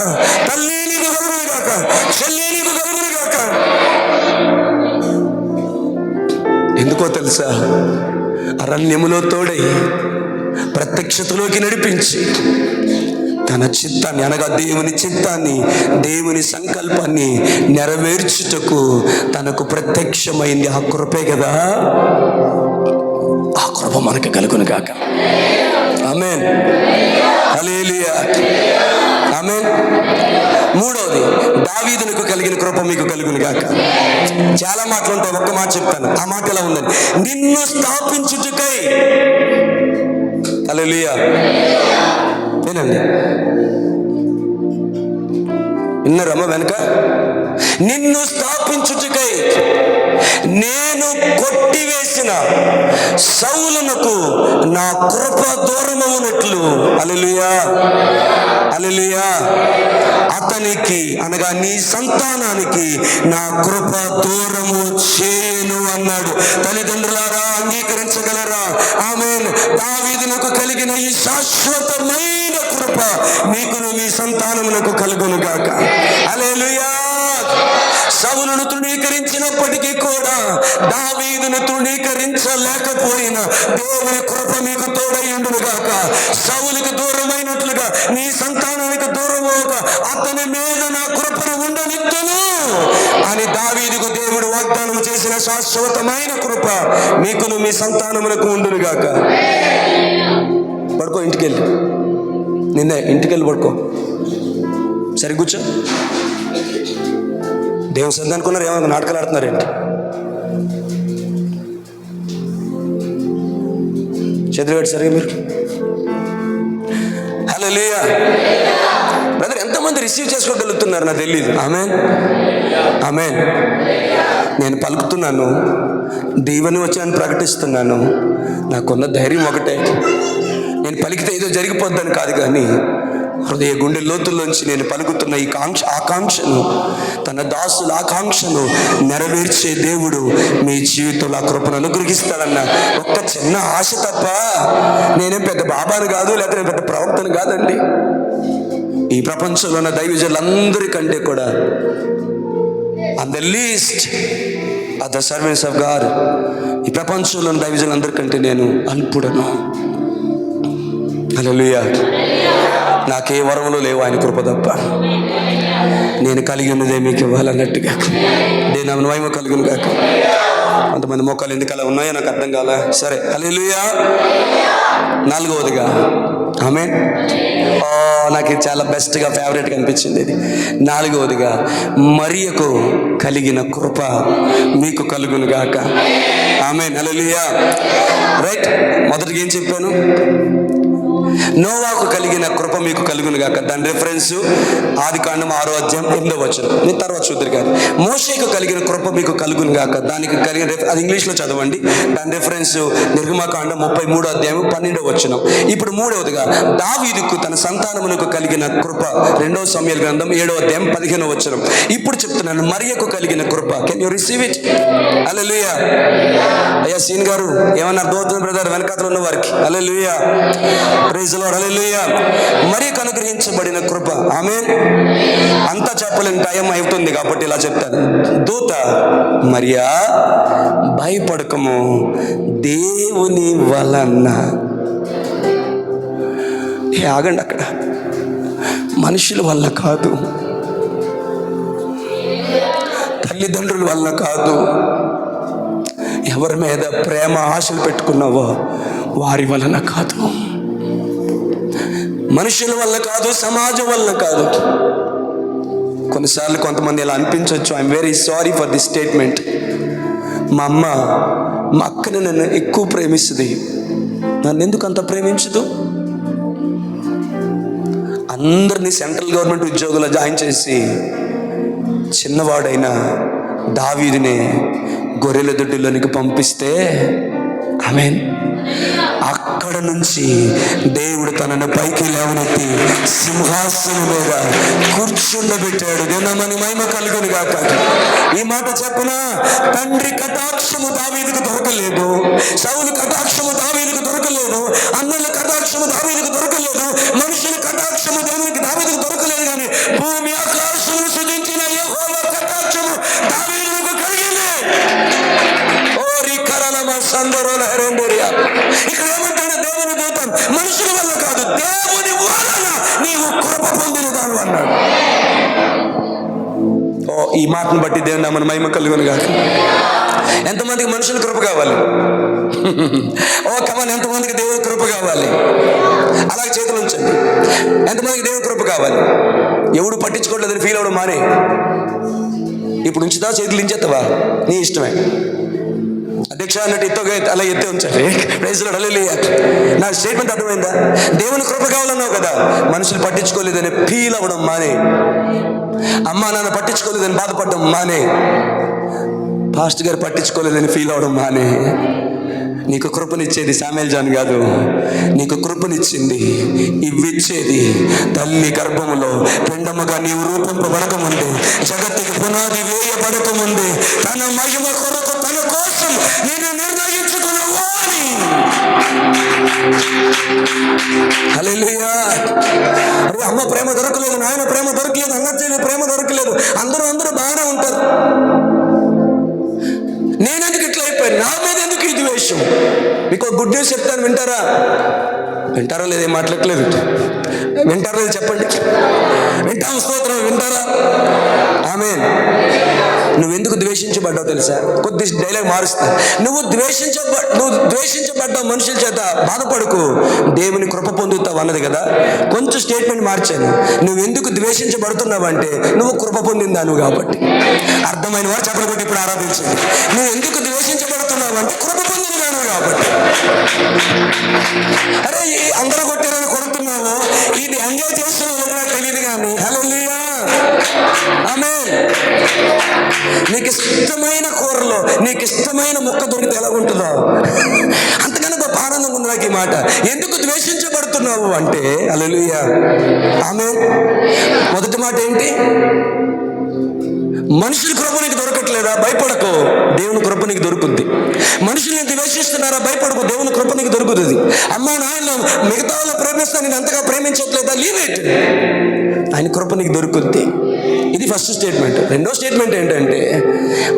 తల్లి నీకు కలుగును గాక, చెల్లి నీకు కలుగును గాక. ఎందుకో తెలుసా? అరణ్యములో తోడై ప్రత్యక్షతలోకి నడిపించి తన చిత్తాన్ని, అనగా దేవుని చిత్తాన్ని, దేవుని సంకల్పాన్ని నెరవేర్చుటకు తనకు ప్రత్యక్షమైంది ఆ కృపే కదా. ఆ కృప మనకు కలుగును గాక. ఆమేన్, హల్లెలూయా, ఆమేన్. మూడవది, దావీదునకు కలిగిన కృప మీకు కలుగును గాక. చాలా మాటలు ఉంటాయి, ఒక్క మాట చెప్తాను. ఆ మాట ఎలా ఉందని, నిన్ను స్థాపించుటకై. హల్లెలూయా, వినండి, విన్నారమ్మ వెనక? నిన్ను స్థాపించుటకై నేను కొట్టివేసిన సౌలునకు నా కృప దూరమవునట్లు. హల్లెలూయా, హల్లెలూయా. అతనికి, అనగా నీ సంతానానికి నా కృప దూరము చేయను అన్నాడు. తల్లిదండ్రులారా అంగీకరించగలరా? ఆమేన్. దావీదునకు కలిగిన ఈ శాశ్వతమైన కృప మీకును మీ సంతానమునకు కలుగును గాక. హల్లెలూయా. సౌలును తృణీకరించినప్పటికీ కూడా దావీదును తృణీకరించలేకపోయిన దేవుని కృప మీకు తోడైయుండును గాక. సౌలుకు దూరమైనట్లుగా నీ సంతానానికి దూరమవుగా అతని మీద నా కృపను ఉండనిత్తును అని దావీదుకు దేవుడు వాగ్దానం చేసిన శాశ్వతమైన కృప మీకును మీ సంతానమునకు ఉండును గాక. పడుకో, ఇంటికెళ్ళి, నిన్నే ఇంటికెళ్ళి పడుకో, సరి కూర్చో. దేవుని సంధి అనుకున్నారు, ఏమన్నా నాటకాలు ఆడుతున్నారేంటి? చదివాడు సరిగా మీరు? హల్లెలూయా. బ్రదర్, ఎంతమంది రిసీవ్ చేసుకోగలుగుతున్నారు నాకు తెలియదు. ఆమేన్, ఆమేన్. నేను పలుకుతున్నాను, దీవెన వచ్చాను, ప్రకటిస్తున్నాను. నాకున్న ధైర్యం ఒకటే, నేను పలికితే ఏదో జరిగిపోద్దని కాదు, కానీ హృదయ గుండె లోతుల్లోంచి నేను పలుకుతున్న ఈ ఆకాంక్షను, తన దాసుల ఆకాంక్షను నెరవేర్చే దేవుడు మీ జీవితంలో ఆ కృపను అనుగ్రహిస్తాడన్న ఒక్క చిన్న ఆశ తప్ప. నేనేం పెద్ద బాబాను కాదు, లేకపోతే పెద్ద ప్రవక్తను కాదండి. ఈ ప్రపంచంలో ఉన్న దైవజనులందరికంటే కూడా, on the least of the servants of God, ఈ ప్రపంచంలో ఉన్న దైవజనులందరికంటే నేను అల్పుడను. హల్లెలూయా. నాకే వరములు లేవు, ఆయన కృప తప్ప. నేను కలిగి ఉన్నదే మీకు ఇవ్వాలన్నట్టుగా నేను మహిమ కలుగును గాక. కొంతమంది మోకాలు ఎందుకు అలా ఉన్నాయో నాకు అర్థం కాల. సరే, హల్లెలూయా. నాలుగవదిగా, ఆమేన్. నాకు ఇది చాలా బెస్ట్గా, ఫేవరెట్గా అనిపించింది ఇది. నాలుగవదిగా, మరియకు కలిగిన కృప మీకు కలుగును గాక. ఆమేన్, హల్లెలూయా. రైట్, మొదటిగా ఏం చెప్పాను? నోవాకు కలిగిన కృప మీకు కలుగును గాక. దాని రెఫరెన్స్ ఆదికాండం 6:8. నేను తర్వాత చూద్దరు కానీ, మోషేకు కలిగిన కృప మీకు కలుగును గాక. దానికి కలిగిన అది ఇంగ్లీష్లో చదవండి. దాని రెఫరెన్స్ నిర్గమకాండం 33:12. ఇప్పుడు మూడవదిగా, దావీదుకు తన సంతానమునకు కలిగిన కృప 2 సమూయేలు గ్రంథం 7:15. ఇప్పుడు చెప్తున్నాను, మరియకు కలిగిన కృప. Can you receive it? Hallelujah. అయ్యా సీన్ గారు, ఏమన్నా అర్థమవుతుంది బ్రదర్ వెనకాతలు ఉన్న వారికి? Hallelujah, praise the Lord, hallelujah. మరియకు అనుగ్రహించబడిన కృప. ఆమేన్. అంతా చెప్పలేని టైం అవుతుంది కాబట్టి ఇలా చెప్తాను. దూత, మరియా భయపడకము, దేవుని వలన. ఆగండి, అక్కడ మనుషుల వల్ల కాదు, తల్లిదండ్రుల వల్ల కాదు, ఎవరి మీద ప్రేమ ఆశలు పెట్టుకున్నావో వారి వలన కాదు, మనుషుల వల్ల కాదు, సమాజం వల్ల కాదు. కొన్నిసార్లు కొంతమంది ఇలా అనిపించవచ్చు. I'm very sorry for this statement. మా అమ్మ మా అక్కని నన్ను ఎక్కువ ప్రేమిస్తుంది, నన్ను ఎందుకు అంత ప్రేమించదు? అందరినీ సెంట్రల్ గవర్నమెంట్ ఉద్యోగులు జాయిన్ చేసి చిన్నవాడైన దావీదుని గొర్రెల దొడ్డిలోనికి పంపిస్తే, ఆమేన్, అక్కడ నుంచి దేవుడు తనను పైకి లేవనెత్తి సింహాసనం మీద కూర్చుండబెట్టాడు. దేవుని మహిమ కలుగును గాక. ఈ మాట చెప్పిన, తండ్రి కటాక్షము దావీదుకు దొరకలేదు, సౌలు కటాక్షము దావీదుకు దొరకలేదు, అన్నల కటాక్షము దావీదుకు దొరకలేదు, మనుషుల కటాక్షము దావీదుకు దొరకలేదు, కానీ భూమి ఆకాశము సృజించిన యెహోవా కటాక్షము దావీదుకు కలిగింది. ఇక్కడ ఏమంటాడు దేవుని దూత? మనుషుల వల్ల కాదు, దేవుని వలన నీవు కృప పొందిన దాని అన్నాడు. ఈ మాటను బట్టి దేవుని నామమున మహిమ కలుగును గాక. ఎంతమందికి మనుషుల కృప కావాలి? కమాన్, ఎంతమందికి దేవుని కృప కావాలి? అలాగే చేతులు ఉంచండి. ఎంతమందికి దేవుని కృప కావాలి? ఎవడు పట్టించుకోవట్లేదని ఫీల్ అవడం మానే. ఇప్పుడు ఉంచుతా, చేతులు ఇంచేస్తావా, నీ ఇష్టమే. అధ్యక్ష అన్నట్టు ఎత్తో అలా ఎత్తే ఉంచండి. ప్రైజ్ లార్డ్, హల్లెలూయా. నా స్టేట్మెంట్ అర్థమైందా? దేవుని కృప కావాలన్నావు కదా, మనుషులు పట్టించుకోలేదని ఫీల్ అవ్వడం మానే. అమ్మా నాన్న పట్టించుకోలేదని బాధపడడం మానే. పాస్టర్ గారు పట్టించుకోలేదని ఫీల్ అవ్వడం మానే. నీకు కృపనిచ్చేది శామ్యూయల్ జాన్ కాదు, నీకు కృపనిచ్చింది, ఇవ్విచ్చేది తల్లి గర్భములో పిండముగా నీవు రూపింపబడకముందే, జగత్తుకి పునాది వేయబడకముందే తన మహిమ కొరకు తన కోసం నేను నిర్ణయించుకున్నావా అని. హల్లెలూయా. అరే, అమ్మ ప్రేమ దొరకలేదు, నాయన ప్రేమ దొరకలేదు, అన్న ప్రేమ దొరకలేదు, అందరూ బాగానే ఉంటారు. నేనెందుకు ఇట్లా అయిపోయాను? నా మీద ఎందుకు ఈ ద్వేషం? మీకు గుడ్ న్యూస్ చెప్తాను, వింటారా లేదే? మాట్లాడలేదు. వింటారా లేదు? చెప్పండి. వింటాం. స్తోత్రం. వింటారా? ఆమేన్. నువ్వెందుకు ద్వేషించబడ్డావు తెలుసా? కొద్ది డైలాగ్ మారుస్తా. నువ్వు ద్వేషించబడ్డావు మనుషుల చేత, బాధపడుకు, దేవుని కృప పొందుతావు అన్నది కదా. కొంచెం స్టేట్మెంట్ మార్చాను. నువ్వెందుకు ద్వేషించబడుతున్నావు అంటే నువ్వు కృప పొందిందాను కాబట్టి. అర్థమైన వారు చెప్పబట్టి ఇప్పుడు ఆరాధించండి. నువ్వు ఎందుకు ద్వేషించబడుతున్నావు అంటే కృప పొందినదాను కాబట్టి. అరే, అందరూ కొట్టారని కొడుతున్నావు, ఇది ఎంజాయ్ చేస్తున్నావు నాకు తెలియదు కానీ. హల్లెలూయా. ఆమేన్. నీకు ఇష్టమైన కూరలో నీకు ఇష్టమైన ముక్క దొరికితే ఎలా ఉంటుందో అంతకన్నా గొప్ప ఆనందం ఉంది నాకు ఈ మాట. ఎందుకు ద్వేషించబడుతున్నావు అంటే, హల్లెలూయా, ఆమేన్. మొదటి మాట ఏంటి? మనుషుల కృప నీకు దొరకట్లేదా? భయపడకు, దేవుని కృప నీకు దొరుకుద్ది. మనుషుల్ని ద్వేషిస్తున్నారా? భయపడకు, దేవుని కృప నీకు దొరుకుతుంది. అమ్మా నాయన మిగతా వాళ్ళు ప్రేమిస్తా, నేను అంతగా ప్రేమించట్లేదా? లీవ్ ఇట్, ఆయన కృప నీకు దొరుకుద్ది. ఇది ఫస్ట్ స్టేట్మెంట్. రెండో స్టేట్మెంట్ ఏంటంటే,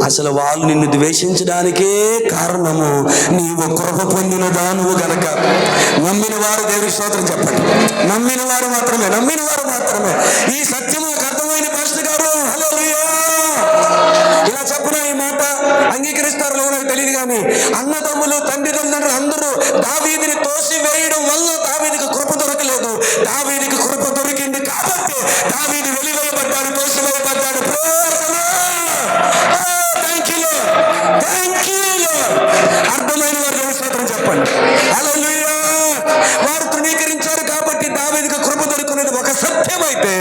అసలు వాళ్ళు నిన్ను ద్వేషించడానికే కారణము నీవు కృప పొందిన దానువు గనక. నమ్మిన వారు దేవుని స్తోత్రం చెప్పండి. నమ్మిన వారు మాత్రమే ఈ సత్యం నాకు అర్థమైన పాస్టర్ గారు, హల్లెలూయా, ఇలా చెప్పిన ఈ మాట అంగీకరిస్తారో లేదో నాకు తెలియదు కానీ, అన్నదమ్ములు తండ్రులు అందరూ దావీదుని తోసి వేయడం వల్ల దావీదుకి కృప దొరకలేదు. దావీదుకి కృప దొరికింది కాబట్టి దావీదు వెలివేయబడ్డాడు, తోసివేయబడ్డాడు. అర్థమైన వారు దేవుని స్తోత్రం చెప్పండి. హల్లెలూయా. వారు తృణీకరించారు కాబట్టి దావీదుకి కృప దొరుకునేది ఒక సత్యం అయితే,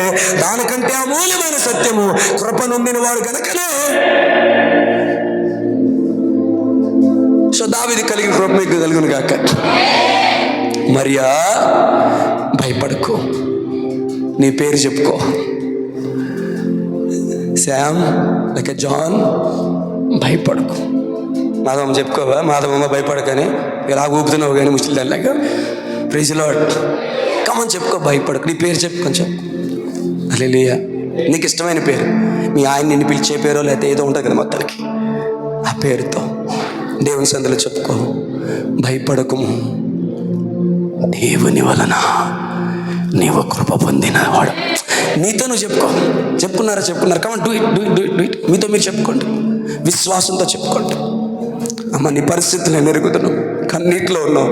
దానికంటే అమూల్యమైన సత్యము కృప నొందిన వాడు కనుకనే. సో దావీదు కలిగిన కృప మీకు కలుగును గాక. మరియా, భయపడకు, నీ పేరు చెప్పుకో. శామ్ లేక జాన్, భయపడకు. మాధవమ్మ చెప్పుకోవా? మాధవమ్మ భయపడకని ఇలా ఊపుతున్నావు కానీ ముసలిదానిలాగా. Praise lord. కమన్ చెప్పుకో, భయపడకు. నీ పేరు చెప్పు కొంచెం. హల్లెలూయా. నీకు ఇష్టమైన పేరు, మీ ఆయన నిన్ను పిలిచే పేరో లేకపోతే ఏదో ఉంటుంది కదా మొత్తానికి, ఆ పేరుతో దేవుని సందులో చెప్పుకో. భయపడకము, దేవుని వలన నీవు కృప పొందినవాడు. నీతో నువ్వు చెప్పుకున్నారా? Come on, do it. మీతో మీరు చెప్పుకోండి, విశ్వాసంతో చెప్పుకోండి. అమ్మ, నీ పరిస్థితులు ఎరుగుతున్నావు, కన్నీటిలో ఉన్నావు,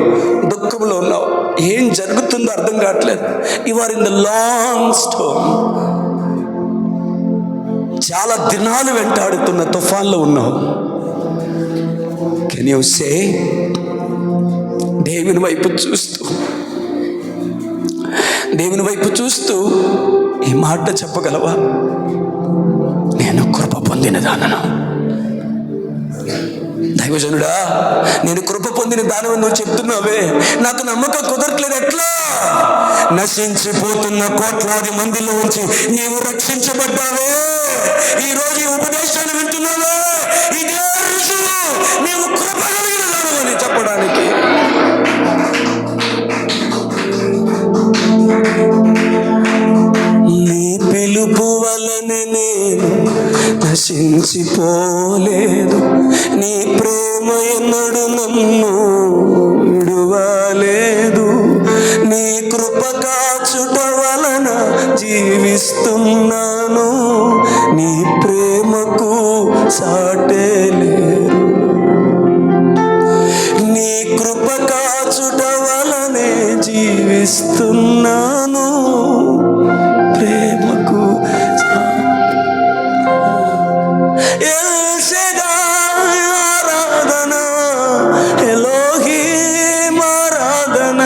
దుఃఖంలో ఉన్నావు, ఏం జరుగుతుందో అర్థం కావట్లేదు. You are in the long storm. చాలా దినాలు వెంటాడుతున్న తుఫాన్లో ఉన్నావు. కెన్ యూ సే, దేవుని వైపు చూస్తూ ఈ మాట చెప్పగలవా? నేను కృప పొందిన దానను. దైవజనుడా, నేను కృప పొందిన దానని నువ్వు చెప్తున్నావే, నాకు నమ్మకం కుదరట్లేదు. ఎట్లా? నశించిపోతున్న కోట్లాది మందిలో ఉంచి నీవు రక్షించబడ్డావే. ఈరోజు ఈ ఉపదేశాన్ని వింటున్నావే, ఇదే రుజువు నీవు కృప కలిగిన దానని చెప్పడానికి. నీ పిలుపు వలన నేను నశించిపోలేదు, నీ ప్రేమ ఎన్నడు నన్ను విడువలేదు, నీ కృప కాచుట వలన జీవిస్తున్నాను, నీ ప్రేమకు సాటే లేరు, నీ కృప కాచుట వలనే జీవిస్తున్నాను, ప్రేమకు ఆరాధన, ఎలోహీం ఆరాధన,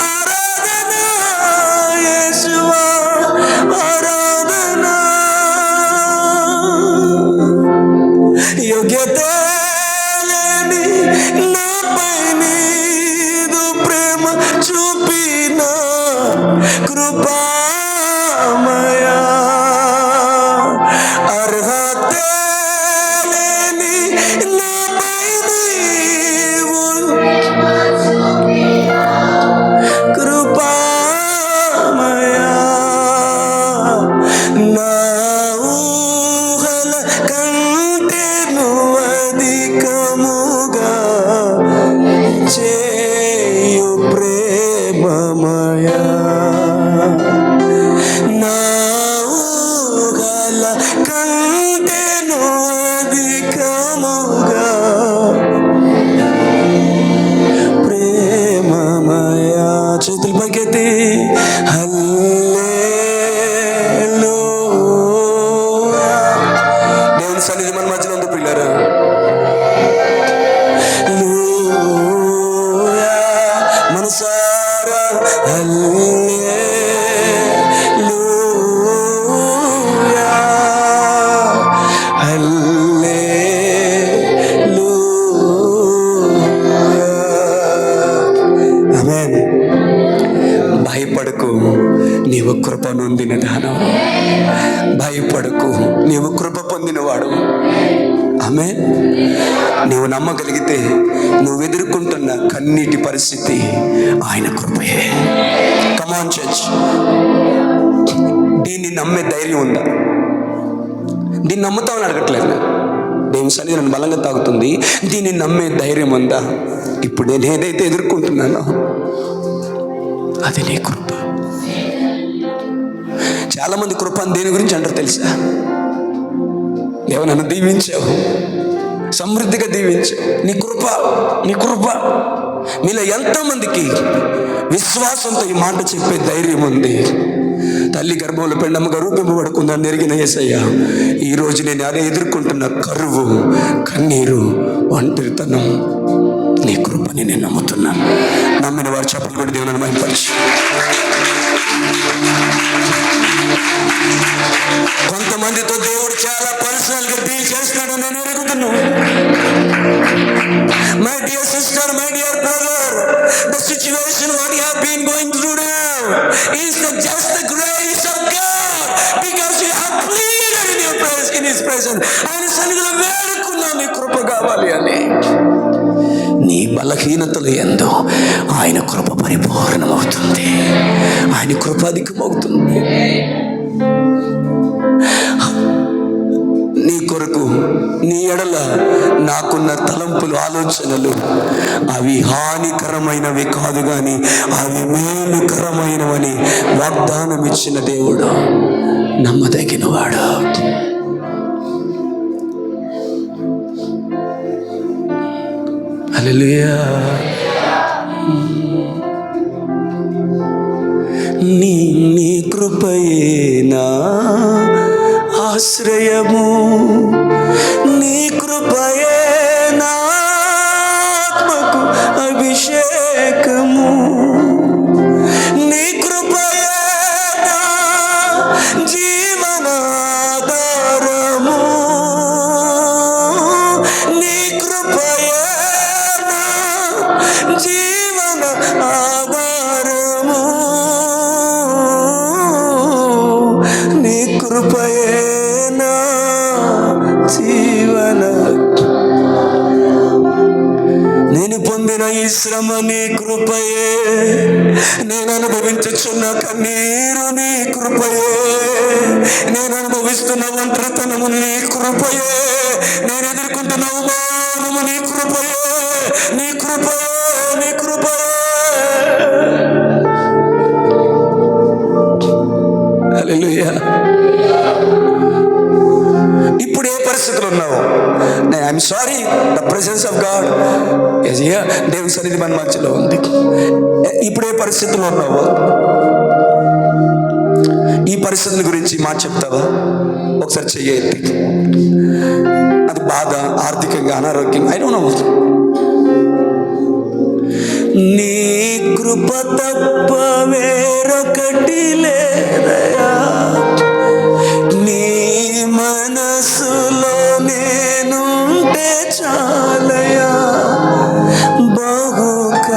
ఆరాధన, యేషువా ఆరాధన. యోగ్యత లేని నాపై నీదు ప్రేమ చూపిన కృపామయా, అర్హత లేని నాపై నీవు కృపామయా, నా ఊహల కంటే నువ్వు అధికముగా చేయు ప్రేమమయా, నా ఊహల కంటే నువ్వు అధికముగా ప్రేమమయా. చేతులు పైకెత్తి హల్లెలూయా. దేవుని సన్నిధి మన మధ్యలో ఉంది పిల్లరా. మనసారా హల్లెలూయా, హల్లెలూయా. ఆమేన్. భయపడకు, నీవు కృప నొందిన దానం. భయపడకు, నీవు కృప పొందినవాడు. ఆమేన్. నీవు నమ్మగలిగితే నువ్వు ఎదుర్కొంటున్న కన్నీటి పరిస్థితి ఆయన కృపయే. కమాన్ చర్చ్, దీన్ని నమ్మే ధైర్యం ఉందా? దీన్ని నమ్ముతామని అడగట్లేదు. దేవుని సన్నిధి నన్ను బలంగా తాగుతుంది. దీన్ని నమ్మే ధైర్యం ఉందా? ఇప్పుడు నేను ఏదైతే ఎదుర్కొంటున్నానో అది నీ కృప. చాలా మంది కృప అని దేని గురించి అంటారు తెలుసా? నన్ను దీవించావు, సమృద్ధిగా దీవించావు, నీ కృప. మీలో ఎంతమందికి విశ్వాసంతో ఈ మాట చెప్పే ధైర్యం ఉంది? తల్లి గర్భంలో పెండమ్మగా రూపింపబడుకుందని ఎరిగిన యేసయ్య, ఈరోజు నేను అదే ఎదుర్కొంటున్న కరువు, కన్నీరు, ఒంటరితనం, నీ కృపని నేను నమ్ముతున్నాను. నమ్మిన వారు చెప్పలు కూడా దేవుని మహిమపరచు. కొంతమందితో దేవుడు చాలా పర్సనల్ గా డీల్ చేస్తున్నాడు నేను ఎరుగుతున్నాను. My dear sister, my dear brother, the situation what you have been going through now is just the grace of God, because you have pleaded in his presence. ఆయన సన్నిధిలో వేడుకున్నావు నీ కృప కావాలి అని. నీ బలహీనతలు ఎందు ఆయన కృప పరిపూర్ణమవుతుంది, ఆయన కృప అధికమవుతుంది. నీ కొరకు, నీ ఎడల నాకున్న తలంపులు, ఆలోచనలు అవి హానికరమైనవి కాదు కానీ అవి మేలుకరమైనవని వాగ్దానం ఇచ్చిన దేవుడు నమ్మదగినవాడు. హల్లెలూయా. నీ కృపయే నా ఆశ్రయము, నీ కృపయే నా ఆత్మకు అభిషేకము, నీ కృపయే నా జీవనాధారము, నీ కృపయే నా జీవన ఆధారము, నీ కృపయే నా జీవన. నేను పొందిన ఈ శ్రమ నీ కృపయే, నేను అనుభవించుచున్న కన్నీరు నీ కృపయే, నేను అనుభవిస్తున్న ఒంటరితనము నీ కృపయే, నేను ఎదుర్కొంటున్న అవమానము నీ కృపయే, నీ కృపయే, నీ కృపయే. హల్లెలూయా. ఇప్పుడు ఏ పరిస్థితులు ఉన్నావు? I'm sorry, the presence of God is here. దేవుని సన్నిధి మన మధ్యలో ఉంది. ఇప్పుడు ఏ పరిస్థితుల్లో ఉన్నావు? ఈ పరిస్థితుల గురించి మాట చెప్తావా? ఒకసారి చెయ్యి. అది బాధ, ఆర్థికంగా, అనారోగ్యం, ఐ డోంట్ నో. నీ కృప తప్ప వేరొకటి లేదయా, నీ మనసులో నేనుంటే చాలయా, బహుకాలముగా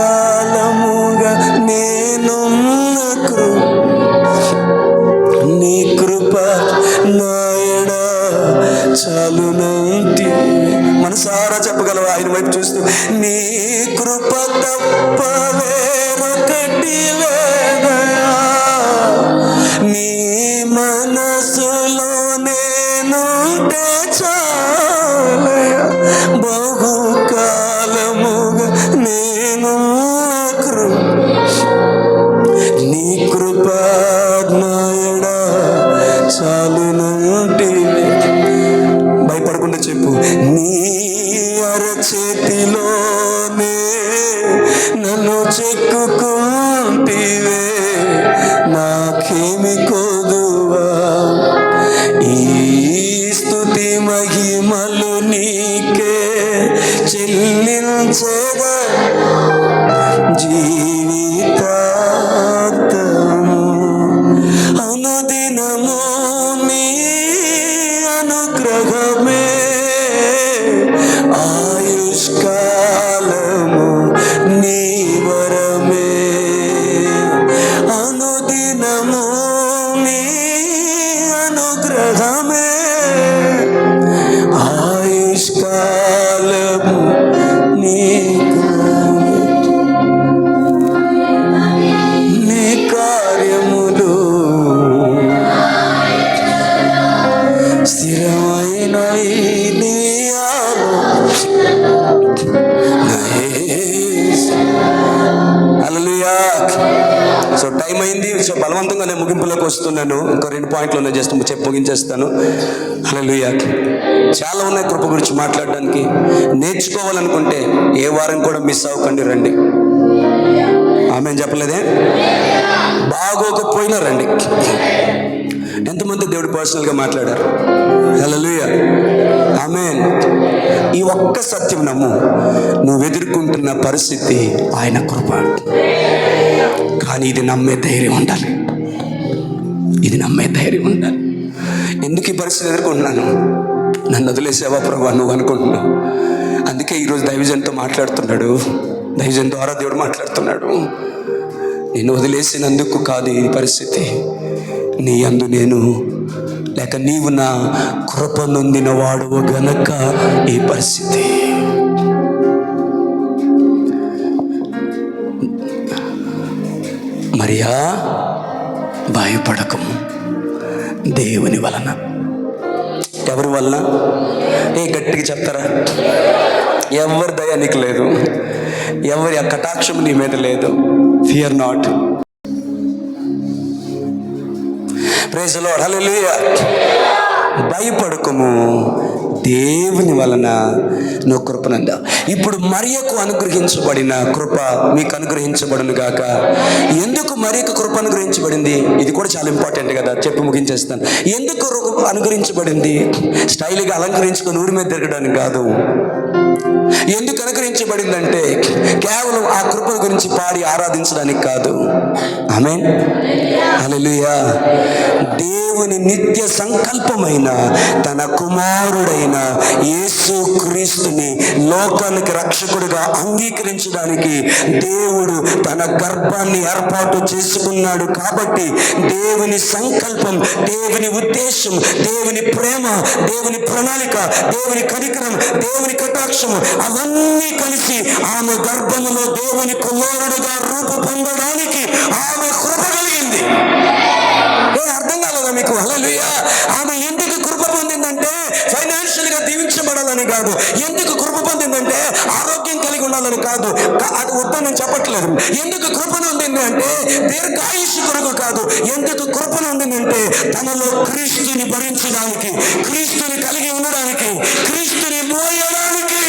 నేనున్న నీ కృప నాయన చాలునంటి. మనసారా చెప్పగలవా ఆయన వైపు చూస్తూ? నీ కృప తప్ప వేరొకటి లేదయా, నీ మనసులో నేనుంటే చాలయా, బహుకాలముగా నేను నీ కృప నాయన చాలునంటి. భయపడకుండా చెప్పు. నీ అరచేతిలోనే నన్ను చెక్కుకుంటివే, నాకేమి కొదువా, ఈ స్తుతి మహిమలు నీకే చెల్లించగా జీవితాంతము. అనుదినము నీ అనుగ్రహమే, ఆయుష్కాలము నీ వరమే, అనుదినము నీ అనుగ్రహమే, ఆయుష్కాలము నీ నీ కార్యములు స్థిరమైన నీ హల్లెలూయా. సో టైం అయింది. సో బలవంతంగా నేను ముగింపులోకి వస్తున్నాను. ఇంకో 2 పాయింట్లు ఉన్నాయి, జస్ట్ ముగించేస్తాను. హల్లెలూయా. చాలా ఉన్నాయి కృప గురించి మాట్లాడడానికి. నేర్చుకోవాలనుకుంటే ఏ వారం కూడా మిస్ అవ్వకండి, రండి. ఆమేన్ చెప్పలేదే? బాగోకపోయినా రండి. ఎంతమంది దేవుడు పర్సనల్గా మాట్లాడారు? హల్లెలూయా. ఆమేన్. ఈ ఒక్క సత్యం నమ్ము, నువ్వు ఎదుర్కొంటున్న పరిస్థితి ఆయన కృప. కానీ ఇది నమ్మే ధైర్యం ఉండాలి, ఇది నమ్మే ధైర్యం ఉండాలి. ఎందుకు ఈ పరిస్థితి ఎదుర్కొంటున్నాను? నన్ను వదిలేసావా ప్రభా నువ్వు అనుకుంటున్నావు. అందుకే ఈరోజు దైవజన్తో మాట్లాడుతున్నాడు, దైవజన్ ద్వారా దేవుడు మాట్లాడుతున్నాడు. నేను వదిలేసినందుకు కాదు ఈ పరిస్థితి, నీ యందు నేను లేక నీవు నా కృప నొందిన వాడువు గనక ఈ పరిస్థితి. మరియా భయపడకము, దేవుని వలన. ఎవరి వలన? గట్టిగా చెప్తారా? ఎవరి దయ నీకు లేదు, ఎవరి కటాక్షం నీ మీద లేదు. Fear not. Praise the Lord. Hallelujah. భయపడకము, దేవుని వలన నువ్వు కృపనందావు. ఇప్పుడు మరియకు అనుగ్రహించబడిన కృప మీకు అనుగ్రహించబడును గాక. ఎందుకు మరియకు కృప అనుగ్రహించబడింది? ఇది కూడా చాలా ఇంపార్టెంట్ కదా, చెప్పి ముగించేస్తాను. ఎందుకు అనుగ్రహించబడింది? స్టైల్గా అలంకరించుకొని ఊరి మీద తిరగడానికి కాదు. ఎందుకు అనుగ్రహించబడిందంటే కేవలం ఆ కృప గురించి పాడి ఆరాధించడానికి కాదు. ఆమేన్, హల్లెలూయా. దేవుని నిత్య సంకల్పమైన తన కుమారుడైన యేసుక్రీస్తుని లోకానికి రక్షకుడిగా అంగీకరించడానికి దేవుడు తన గర్భాన్ని ఏర్పాటు చేసుకున్నాడు. కాబట్టి దేవుని సంకల్పం, దేవుని ఉద్దేశం, దేవుని ప్రేమ, దేవుని ప్రణాళిక, దేవుని కనికరం, దేవుని కటాక్షము అవన్నీ కలిసి ఆమె గర్భములో దేవుని కుమారుడుగా రూపు పొందడానికి ఆమె కృప కలిగింది. అర్థం కాలేదా మీకు? హల్లెలూయా. ఆమె ఎందుకు కృప పొందిందంటే ఫైనాన్షియల్ గా దీవించబడాలని కాదు. ఎందుకు కృప పొందిందంటే ఆరోగ్యం కలిగి ఉండాలని కాదు. అది వద్దని నేను చెప్పట్లేదు. ఎందుకు కృపను పొందింది అంటే దీర్ఘాయుష్ కొరకు కాదు. ఎందుకు కృపను పొందిందంటే తనలో క్రీస్తుని భరించడానికి, క్రీస్తుని కలిగి ఉండడానికి, క్రీస్తుని మోయడానికి.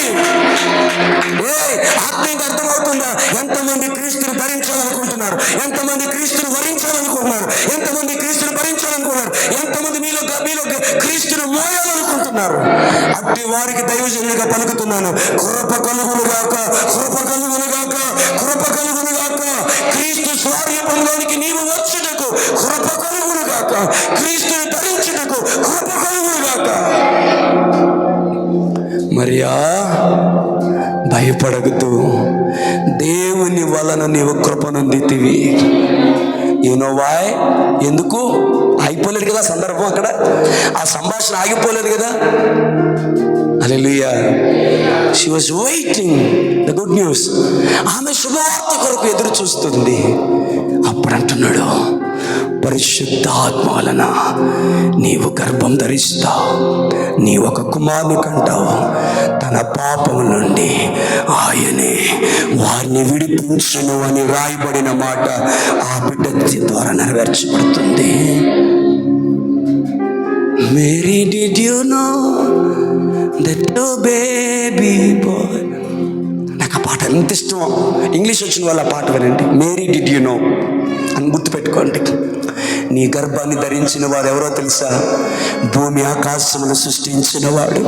ఆత్మీయంగా అర్థమవుతుందా? ఎంతమంది క్రీస్తుని భరించాలనుకుంటున్నారు? ఎంతమంది క్రీస్తుని వరించాలనుకుంటున్నారు? ఎంతమంది క్రీస్తుని భరించాలనుకుంటున్నారు? ఎంతమంది మీలో క్రీస్తుని మోయాలనుకుంటున్నారు? అట్టి వారికి దైవజనుడిగా పలుకుతున్నాను, కృప కలుగునుగాక, కృప కలుగునుగాక, కృప కలుగునుగాక. క్రీస్తు స్వారూపంలోనికి నీవు వచ్చుటకు కృప కలుగునుగాక, క్రీస్తుని ధరించుటకు కృప కలుగునుగాక. మరియా, భయపడగదు, దేవుని వలన నీవు కృపనొందితివి. You know why? ఎందుకు? అయిపోలేదు కదా సందర్భం, అక్కడ ఆ సంభాషణ ఆగిపోలేదు కదా. Hallelujah. She was waiting the good news. ఆమె శుభవార్త కొరకు ఎదురు చూస్తుంది. అప్పుడు అంటున్నాడు, పరిశుద్ధాత్మ వలన నీవు గర్భం ధరిస్తావు, నీవు ఒక కుమారుని కంటావు. తన పాపము నుండి ఆయనే వారిని విడిపించును అని రాయబడిన మాట ఆ బిడ్డ ద్వారా నెరవేర్చబడుతుంది. Mary, did you know that baby boy? నాకు ఆ పాట ఎంత ఇష్టం. ఇంగ్లీష్ వచ్చిన వాళ్ళ పాట వినండి. మేరీ, డిడ్ యు నో అని గుర్తుపెట్టుకోండి. నీ గర్భాన్ని ధరించిన వాడు ఎవరో తెలుసా? భూమి ఆకాశమును సృష్టించిన వాడు.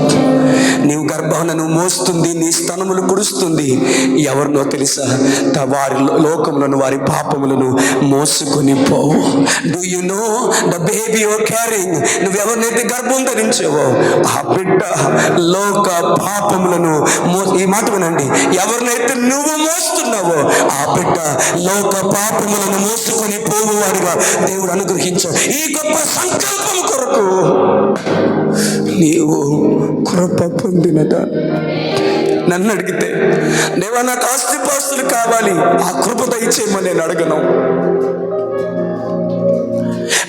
నీవు గర్భాలను మోస్తుంది, నీ స్తనములు కుడుస్తుంది. ఎవరినో తెలుసా? వారి లోకములను, వారి పాపములను మోసుకొని పోవు. Do you know the baby you are carrying? నువ్వెవరినైతే గర్భం ధరించావో ఆ బిడ్డ లోక పాపములను ఈ మాట వినండి, ఎవరినైతే నువ్వు మోస్తున్నావో ఆ బిడ్డ లోక పాపములను మోసుకొని పోవువాడుగా దేవుడు అనుగ్రహించావు. ఈ గొప్ప సంకల్పం కొరకు నీవు కృప పొందినదా? నన్ను అడిగితే, దేవా నాకు ఆస్తిపాస్తులు కావాలి, ఆ కృప దయచేయమని నేను అడగను.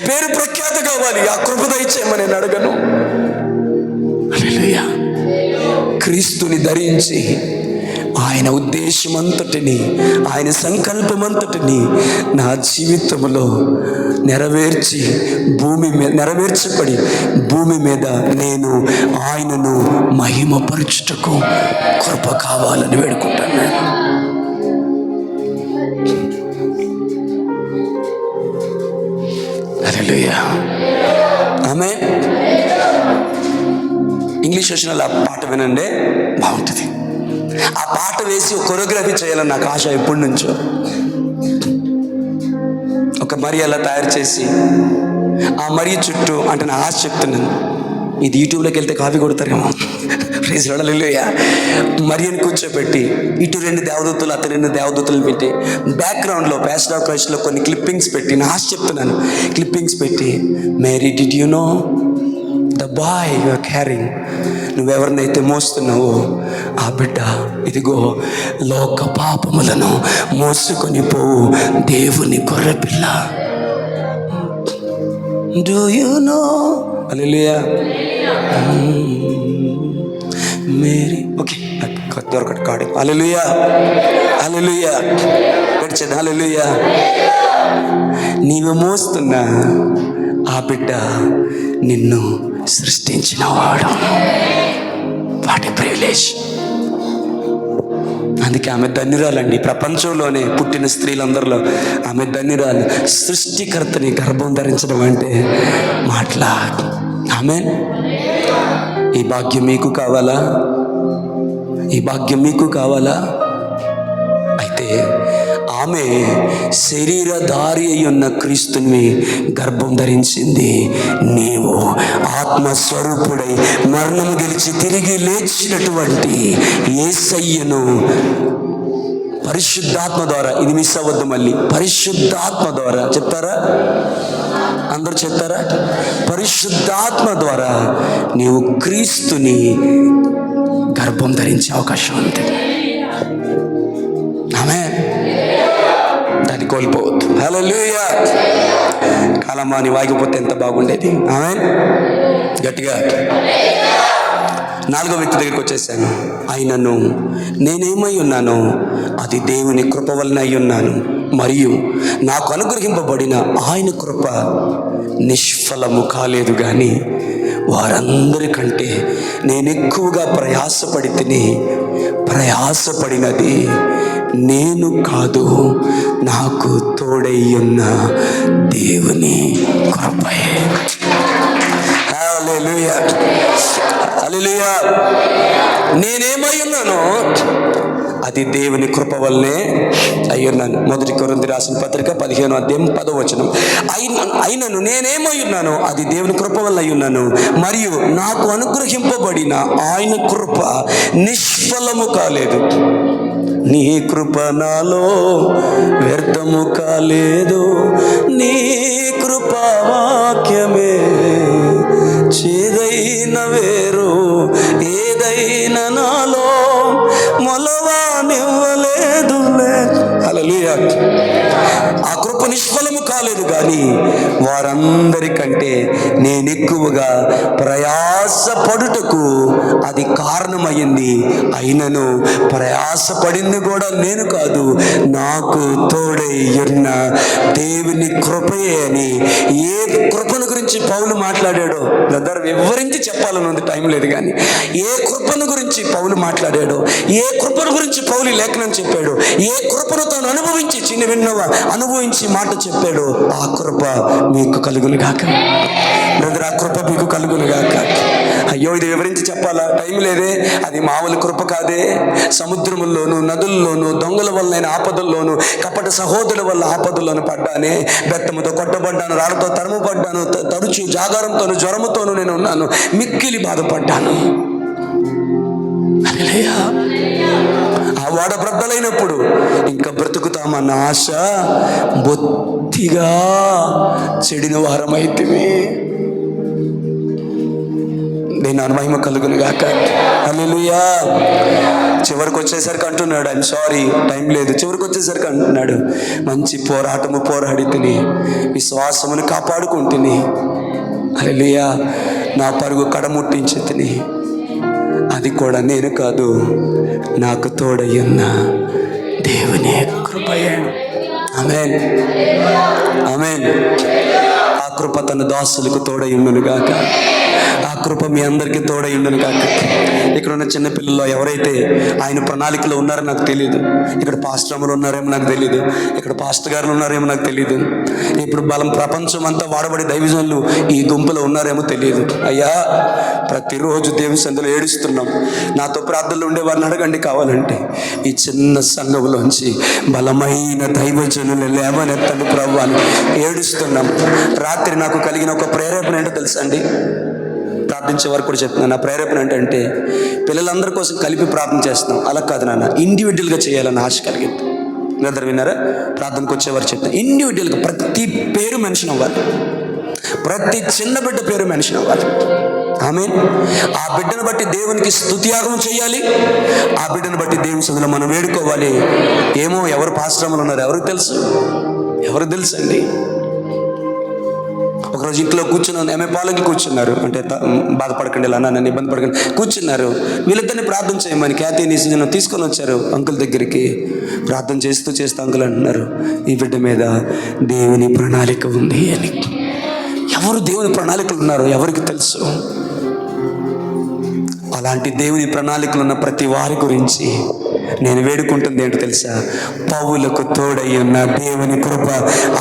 పేరు ప్రఖ్యాత కావాలి, ఆ కృప దయచేయమని నేను అడగను. హల్లెలూయా. క్రీస్తుని ధరించి ఆయన ఉద్దేశం అంతటిని, ఆయన సంకల్పం అంతటిని నా జీవితంలో నెరవేర్చబడి భూమి మీద నేను ఆయనను మహిమపరచుటకు కృప కావాలని వేడుకుంటాను. హల్లెలూయా. ఆమేన్. ఇంగ్లీష్ వచ్చిన ఆ పాట వినండి, బాగుంటుంది. ఆ పాట వేసి కొరియోగ్రఫీ చేయాలని నాకు ఆశ ఎప్పటి నుంచో. ఒక మరి అలా తయారు చేసి ఆ మరి చుట్టూ, అంటే నా ఆశ చెప్తున్నాను, ఇది యూట్యూబ్లోకి వెళ్తే కాపీ కొడతారేమో. ప్రైజ్ హల్లెలూయా. మరియని కూర్చోబెట్టి ఇటు 2 దేవదూతలు, అతను 2 దేవదూతలు పెట్టి బ్యాక్గ్రౌండ్లో ప్యాషన్ ఆఫ్ క్రైస్ట్లో కొన్ని క్లిప్పింగ్స్ పెట్టి, నా ఆశ చెప్తున్నాను, క్లిప్పింగ్స్ పెట్టి, Mary did you know the boy you are carrying? నువ్వెవరినైతే మోస్తున్నావో ఆ బిడ్డ ఇదిగో లోక పాపములను మోసుకొని పోవు దేవుని గొర్రెపిల్ల. Do you know? Hallelujah. Mary, okay, దొరకటి కాడు. హల్లెలూయా, హల్లెలూయా, గడిచేది. హల్లెలూయా. నీవు మోస్తున్న ఆ బిడ్డ నిన్ను సృష్టించినవాడు. ప్రివిలేజ్. అందుకే ఆమె ధన్యురాలండి. ప్రపంచంలోనే పుట్టిన స్త్రీలందరిలో ఆమె ధన్యురాలు. సృష్టికర్తని గర్భం ధరించడం అంటే మాటలా? ఆమేన్. ఈ భాగ్యం మీకు కావాలా? ఈ భాగ్యం మీకు కావాలా? అయితే ఆమె శరీరధారి అయి ఉన్న క్రీస్తుని గర్భం ధరించింది. నీవు ఆత్మస్వరూపుడై మరణం గెలిచి తిరిగి లేచినటువంటి యేసయ్యను పరిశుద్ధాత్మ ద్వారా, ఇది మిస్ అవ్వద్దు మళ్ళీ, పరిశుద్ధాత్మ ద్వారా చెప్తారా? అందరూ చెప్తారా? పరిశుద్ధాత్మ ద్వారా నీవు క్రీస్తుని గర్భం ధరించే అవకాశం ఉంది. ఆమేన్. దాన్ని కోల్పోవద్దు. హల్లెలూయా. కాలమాని వాగిపోతే ఎంత బాగుండేది. ఆమేన్. గట్టిగా. 4వ వ్యక్తి దగ్గరికి వచ్చేసాను. ఆయనను నేనేమై ఉన్నానో అది దేవుని కృప వలన అయి ఉన్నాను, మరియు నాకు అనుగ్రహింపబడిన ఆయన కృప నిష్ఫలము కాలేదు. కానీ వారందరికంటే నేను ఎక్కువగా ప్రయాసపడినది నేను కాదు, నాకు తోడై ఉన్న దేవుని కృపయే. హల్లెలూయా, హల్లెలూయా. నేనేమై ఉన్నానో అది దేవుని కృప వల్లనే అయ్యున్నాను. 1 కొరింథీయులకు రాసిన పత్రిక 15వ అధ్యాయం 10వ వచనం. అయినను నేనేమై ఉన్నానో అది దేవుని కృప వల్ల అయ్యున్నాను, మరియు నాకు అనుగ్రహింపబడిన ఆయన కృప నిష్ఫలము కాలేదు. నీ కృప నాలో వ్యర్థము కాలేదు, నీ కృప వాక్యమే చేదైన వేరు ఏదైనా నాలో మొలవానివ్వలేదులే. హల్లెలూయా. ఆ కృప నిష్ఫలము కాలేదు. కానీ వారందరికంటే నేను ఎక్కువగా ప్రయాసపడుటకు అది కారణమైంది. అయినను ప్రయాసపడింది కూడా నేను కాదు, నాకు తోడై ఉన్న దేవుని కృపయే అని ఏ కృపను గురించి పౌలు మాట్లాడాడో బ్రదర్ వివరించి చెప్పాలని ఉంది, టైం లేదు. కానీ ఏ కృపను గురించి పౌలు మాట్లాడాడో, ఏ కృపను గురించి పౌలు లేఖనం చెప్పాడు, ఏ కృపను తాను అనుభవించి అనుభవించి మాట చెప్పాడు, ఆ కృప మీకు కలుగును గాక బ్రదర్. ఆ కృప మీకు కలుగును గాక. అయ్యో, ఇది వివరించి చెప్పాలా? టైం లేదే. అది మామూలు కృప కాదే. సముద్రముల్లోను నదుల్లోను దొంగల వల్ల ఆపదల్లోను కపట సహోదరుల వల్ల ఆపదల్లోను పడ్డానే. బెత్తముతో కొట్టబడ్డాను, రాళ్ళతో తరుముపడ్డాను, తరచు జాగారంతోను జ్వరముతోను నేను ఉన్నాను, మిక్కిలి బాధపడ్డాను. హల్లెలూయా. ఆ వాడ బ్రద్దలైనప్పుడు ఇంకా బ్రతుకుతామన్న ఆశ బొత్తిగా చెడిన వారమైతిమి. నేను మహిమ కలుగును గాక. హల్లెలూయా. చివరికి వచ్చేసరికి అంటున్నాడు, ఐఎమ్ సారీ, టైం లేదు. చివరికి వచ్చేసరికి అంటున్నాడు, మంచి పోరాటము పోరాడి తిని విశ్వాసమును కాపాడుకుంటుని, హల్లెలూయా, నా పరుగు కడముట్టించి తిని, అది కూడా నేను కాదు, నాకు తోడయ్యున్న దేవుని కృపయే. ఆమేన్, ఆమేన్. ఆ కృప తన దాసులకు తోడయ్యుండును గాక. ఆ కృప మీ అందరికీ తోడయ్యుండును గాక. ఇక్కడ ఉన్న చిన్నపిల్లల్లో ఎవరైతే ఆయన ప్రణాళికలో ఉన్నారో నాకు తెలియదు. ఇక్కడ పాస్టర్ అమ్మలు ఉన్నారేమో నాకు తెలియదు, ఇక్కడ పాస్టర్ గారులు ఉన్నారేమో నాకు తెలియదు. ఇప్పుడు ప్రపంచం అంతా వాడబడి దైవజనులు ఈ గుంపులో ఉన్నారేమో తెలియదు. అయ్యా, ప్రతిరోజు దేవుని సందులో ఏడుస్తున్నాం. నాతో ప్రార్థనలు ఉండేవారిని అడగండి కావాలంటే. ఈ చిన్న సంఘంలోంచి బలమైన దైవజనులు లేవనెత్తను ప్రభు అని ఏడుస్తున్నాం. రాత్రి నాకు కలిగిన ఒక ప్రేరేపణ ఏంటో తెలుసా అండి? ప్రార్థించే వారు కూడా చెప్తున్నాను. నా ప్రేరేపణ ఏంటంటే పిల్లలందరి కోసం కలిపి ప్రార్థన చేస్తున్నాం. అలా కాదు నాన్న, ఇండివిజువల్గా చేయాలని ఆశ కలిగింది. అందరు విన్నారా? ప్రార్థనకు వచ్చేవారు చెప్తాను, ఇండివిజువల్గా ప్రతి పేరు మెన్షన్ అవ్వాలి, ప్రతి చిన్న బిడ్డ పేరు మెన్షన్ అవ్వాలి. ఆమేన్. ఆ బిడ్డను బట్టి దేవునికి స్తుతియాగం చేయాలి. ఆ బిడ్డను బట్టి దేవుని సన్నిధిలో మనం వేడుకోవాలి. ఏమో ఎవరు పాశ్రమలు ఉన్నారు ఎవరికి తెలుసు? ఎవరికి తెలుసు అండి? ఒకరోజు ఇంట్లో కూర్చున్నాను, ఎంఏ పాలకి కూర్చున్నారు. అంటే బాధపడకండి, ఇలా నన్ను ఇబ్బంది పడకండి కూర్చున్నారు. వీళ్ళిద్దరిని ప్రార్థన చేయమని ఖ్యాతి నిశ్చయం తీసుకొని వచ్చారు అంకుల్ దగ్గరికి. ప్రార్థన చేస్తూ అంకుల్ అంటున్నారు, ఈ బిడ్డ మీద దేవుని ప్రణాళిక ఉంది అని. ఎవరు దేవుని ప్రణాళికలు ఉన్నారో ఎవరికి తెలుసు? అలాంటి దేవుని ప్రణాళికలు ఉన్న ప్రతి వారి గురించి నేను వేడుకుంటుంది ఏంటో తెలుసా? పౌలకు తోడయ్యున్న దేవుని కృప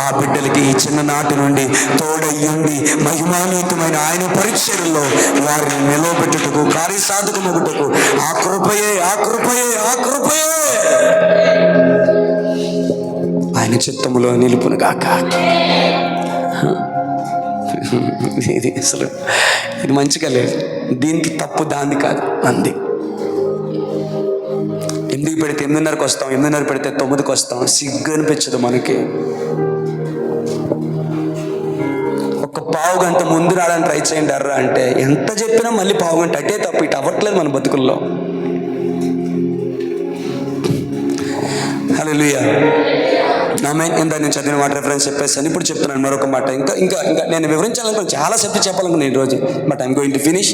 ఆ బిడ్డలకి ఈ చిన్ననాటి నుండి తోడయ్యుండి మహిమాన్వితమైన ఆయన పరీక్షల్లో వారిని నిలవబెట్టుటకు, కార్యసాధకమగుటకు ఆ కృపయే ఆయన చిత్తములో నిలుపును గాక. ఇది అసలు ఇది మంచిగా లేదు. దీనికి తప్పు దాన్ని కాదు, అంది. 8 పెడితే 8:30కి వస్తాం, 8:30 పెడితే 9కి వస్తాం. సిగ్గు అనిపించదు మనకి. ఒక పావు గంట ముందు రావడానికి ట్రై చేయండి అర్రా అంటే ఎంత చెప్పినా మళ్ళీ పావు గంట అటే తప్పు. ఇటు అవ్వట్లేదు మన బతుకుల్లో. హల్లెలూయా. ఆమేన్. ఇందా నేను చదివిన మాట రెఫరెన్స్ చెప్పేసాను. ఇప్పుడు చెప్తున్నాను మరొక మాట. ఇంకా నేను వివరించాలనుకున్నాను, చాలా సేపు చెప్పాలనుకున్నాను ఈరోజు. But I'm going to finish.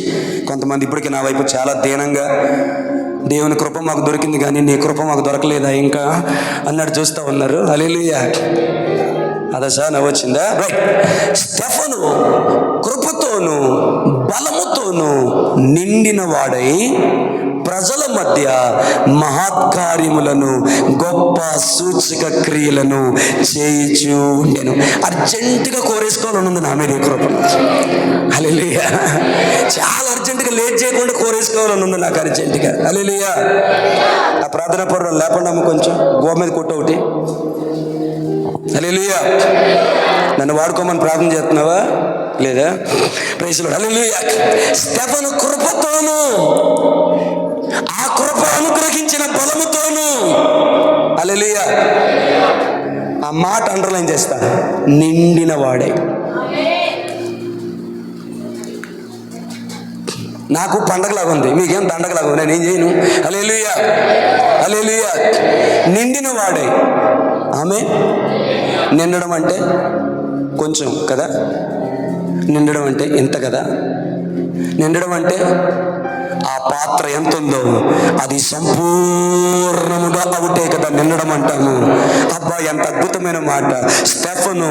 కొంతమంది ఇప్పటికీ నా వైపు చాలా దీనంగా, దేవుని కృప మాకు దొరికింది కానీ నీ కృప మాకు దొరకలేదా ఇంకా అన్నట్టు చూస్తూ ఉన్నారు. హల్లెలూయా. అదా సార్ నవ్వొచ్చిందా? రైట్. స్టెఫను కృపతోను బలముతోను నిండిన వాడై ప్రజల మధ్య మహత్కార్యములను, గొప్ప సూచక క్రియలను చేయుచూ ఉండెను. అర్జెంటుగా కోరేసుకోవాలని ఉంది నా మీద ఈ కృపను. హల్లెలూయా. చాలా అర్జెంటుగా లేట్ చేయకుండా కోరేసుకోవాలని ఉంది నాకు అర్జెంటుగా. హల్లెలూయా. ఆ ప్రార్థన పౌరులు లేకుండా కొంచెం గో మీద కొట్టు ఒకటి. హల్లెలూయా. నన్ను వాడుకోమని ప్రార్థన చేస్తున్నావా లేదా? Praise Lord. హల్లెలూయా. స్టెఫను కృపతోను, ఆ కృప అనుగ్రహించిన బలముతోను, హల్లెలూయా, ఆ మాట అండర్లైన్ చేస్తా, నిండిన వాడే. నాకు పండగలాగా ఉంది, మీకేం దండగలాగా ఉంది, నేనేం చేయను. హల్లెలూయా. హల్లెలూయా. నిండిన వాడే. ఆమె నిండడం అంటే కొంచెం కదా, నిండడం అంటే ఎంత కదా, నిండడం అంటే ఆ పాత్ర ఎంత ఉందో అది సంపూర్ణముగా అవుతే కదా నిండడం అంటాము. అబ్బా ఎంత అద్భుతమైన మాట. స్టెఫను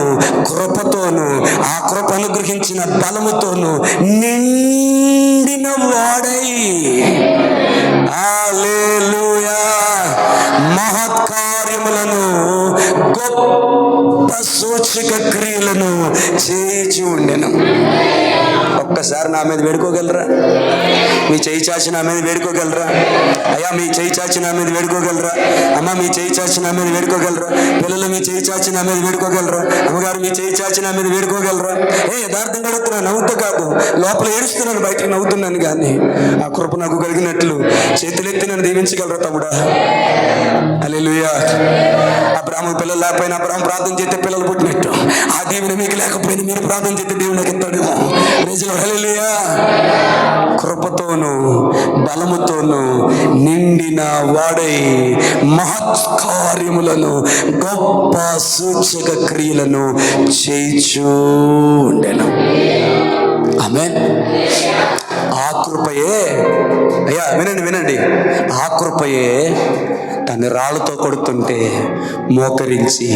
కృపతోను, ఆ కృప అనుగ్రహించిన బలముతోను నిండిన వాడై, హల్లెలూయా, మహత్కార్యములను, గొప్ప సూచక క్రియలను చేయించి ఉండెను. ఒక్కసారి నా మీద వేడుకోగలరా? మీ చేయి చాచి నా మీద వేడుకోగలరా? అయ్యా మీ చేయి చాచి నా మీద వేడుకోగలరా? అమ్మ మీ చేయి చాచి నా మీద వేడుకోగలరా? పిల్లలు మీ చేయి చాచి నా మీద వేడుకోగలరా? అమ్మగారు మీ చేయి చాచి నా మీద వేడుకోగలరా? యథార్థంగా అడుగుతున్నా, నవ్వుతూ కాదు, లోపల ఏడుస్తున్నాను, బయటకు నవ్వుతున్నాను. కానీ ఆ కృప నాకు కలిగినట్లు చేతులెత్తి నన్ను దీవించగలరా తమ్ముడా? హల్లెలూయా. అబ్రాహాము పిల్లలు లేకపోయినా అబ్రాహాము ప్రార్థన చేస్తే పిల్లలు పుట్టినట్టు, ఆ దేవుని మీకు లేకపోయినా మీరు ప్రార్థన చేస్తే దేవుడు నాకు ఇస్తాడేమో. Praise Lord. హల్లెలూయా. కృపతోను బలముతోను నిండిన వాడై మహత్కార్యములను, గొప్ప సూచక క్రియలను చేయిచూ ఉండెను. ఆమేన్. ఆ కృపయే, అయ్యా వినండి, ఆ కృపయే తను రాళ్ళతో కొడుతుంటే మోకరించి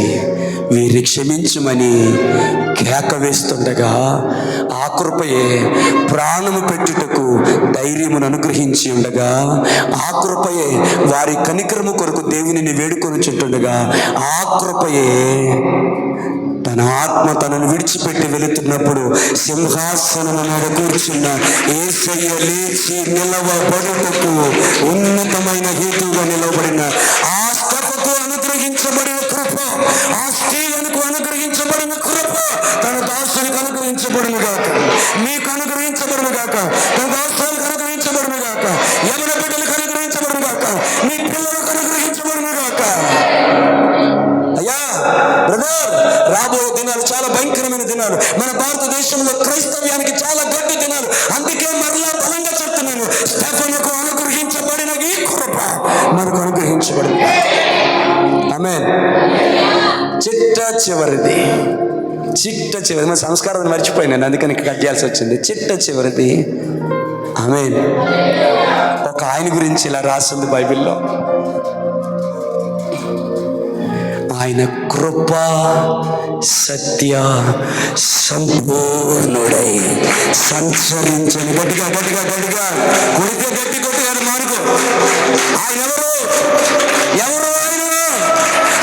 వీరిని క్షమించమని కేక వేస్తుండగా, ఆ కృపయే ప్రాణము పెట్టుటకు ధైర్యమును అనుగ్రహించి ఉండగా, ఆ కృపయే వారి కనికరము కొరకు దేవునిని వేడుకొని చుంటుండగా, ఆ కృపయే తన ఆత్మ తనను విడిచిపెట్టి వెళుతున్నప్పుడు సింహాసనము మీద కూర్చున్న యేసయ్య లేచి నిలవబడుటకు ఉన్నతమైన హేతువుగా నిలవబడిన ఆ స్థపకు అనుగ్రహించబడిన కృప, ఆ స్త్రీలకు అనుగ్రహించబడిన కృప తన దాసునికి అనుగ్రహించబడిన గాక, మీకు అనుగ్రహించబడిన గాక, తన దాసులకు అనుగ్రహించబడిన గాక, యవన బిడ్డలకు అనుగ్రహించబడిన గాక, మీ పిల్లలకు అనుగ్రహించబడిన గాక. అయ్యా బ్రదర్, రాబోయే దినాలు చాలా భయంకరమైన దినాలు. మన భారతదేశంలో క్రైస్తవ్యానికి చాలా గడ్డి దినాలు. అందుకే మరలా బలంగా చెప్తున్నాను, స్టెఫనుకు అనుగ్రహించబడిన ఈ కృప మనకు అనుగ్రహించబడింది. ఆమేన్. చిట్ట చివరిది మన సంస్కారాన్ని మర్చిపోయినాను, అందుకని కట్ చేయాల్సి వచ్చింది. చిట్ట చివరిది. ఆమేన్. ఒక ఆయన గురించి ఇలా రాసింది బైబిల్లో. ఆయన కృప సత్య సంపూర్ణుడై సంచరించని. గట్టిగా గట్టిగా గట్టిగా కొడితే గట్టి కొట్టిగాడు మార్కు. ఆయన ఎవరు ఆయన?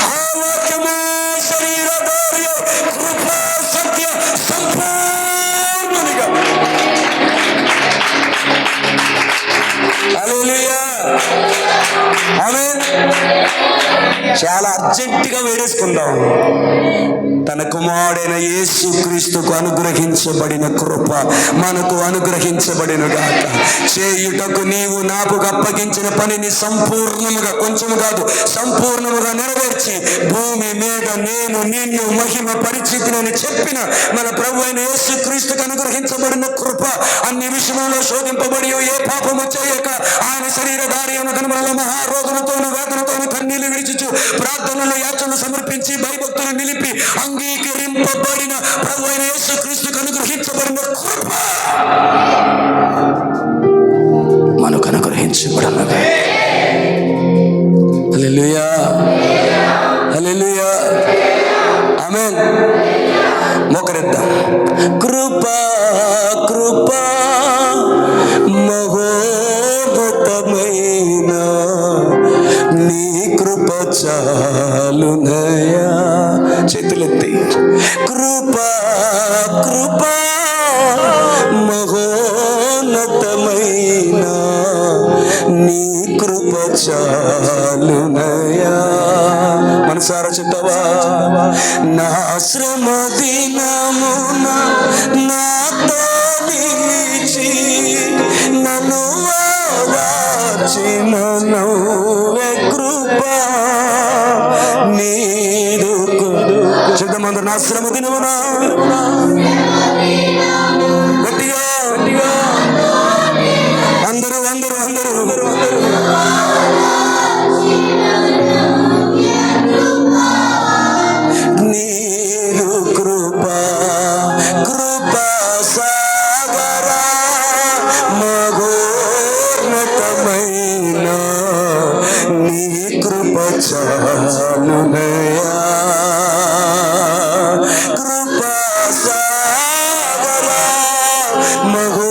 ఆ వాక్యమే శరీరధారి కృప సత్య సంపూర్ణునిగా. హల్లెలూయా, ఆమేన్. చాలా అర్జెంటుగా వేడేసుకుందాం. తన కుమారుడైన యేసు క్రీస్తుకు అనుగ్రహించబడిన కృప మనకు అనుగ్రహించబడిన గాక. చేయుటకు నీవు నాకు అప్పగించిన పనిని సంపూర్ణముగా, కొంచెము కాదు సంపూర్ణముగా నెరవేర్చి భూమి మీద నేను నిన్ను మహిమ పరిచితిని చెప్పిన మన ప్రభు అయిన యేసు క్రీస్తుకు అనుగ్రహించబడిన కృప అన్ని విషయంలో శోధింపబడి ఏ పాపము చేయక ఆయన శరీరధారి అయిన కనుమల మహారోగముతోను వేదనతోను కన్నీళ్లు విడిచుచు ప్రార్థనలు యాచనలు సమర్పించి భయభక్తులు నిలిపి అంగీకరింపబడిన ప్రభు అయిన యేసు క్రీస్తుకు అనుగ్రహించబడిన కృప మనకు అనుగ్రహించబడినగా. హల్లెలూయా, హల్లెలూయా, ఆమేన్. మోకరిద్దాం. కృప కృప మహోన్నతమైన నీ కృప చాలునయా. చేతులెత్తి. కృప కృప మహోన్నతమైన నీ కృప చాలునయా. మనసారా చెప్తావా? నా శ్రమ దినమున నాతో నిలిచి నన్ను ఓదార్చిన నవ్వే కృప నీదు. చెప్తామందరూ, నా శ్రమ దినమున గట్టిగా గట్టిగా అందరూ అందరూ అందరూ నీదు కృప కృప సాగరా మహోన్నతమైన నీ కృప చాలునయా. కృప సాగరా మహోన్నతమైన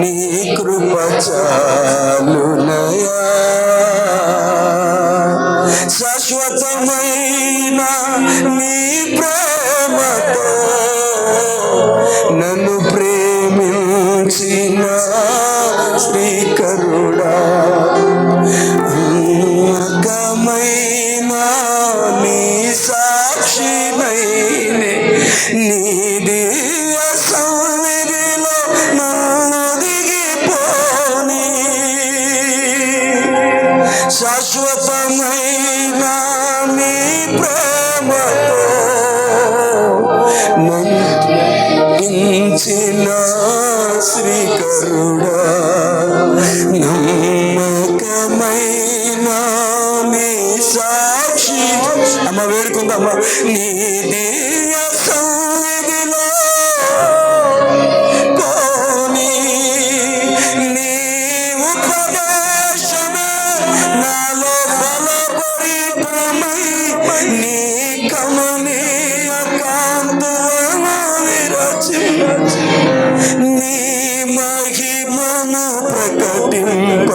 నీ కృప చాలునయా. శాశ్వతమైన నీ ప్రేమతో నన్ను ప్రేమించిన శ్రీకరుడా, అంగమైన నీ సాక్షినైనే నీ దివ్య సన్నిధిలో నన్ను దిగిపోని. శాశ్వతమైన నీ ప్రేమతో నన్నించిన శ్రీకరుడా, నమ్మకమైన నీ సాక్షి. అమ్మ వేడుకుందమ్మా. నీ దివ్య సన్నిధిలో పోని నీ ఉపదేశమే నాలో బలపరితమై నీ కమనీయ కాంతులను విరచి నీ మహిమను ప్రకటింప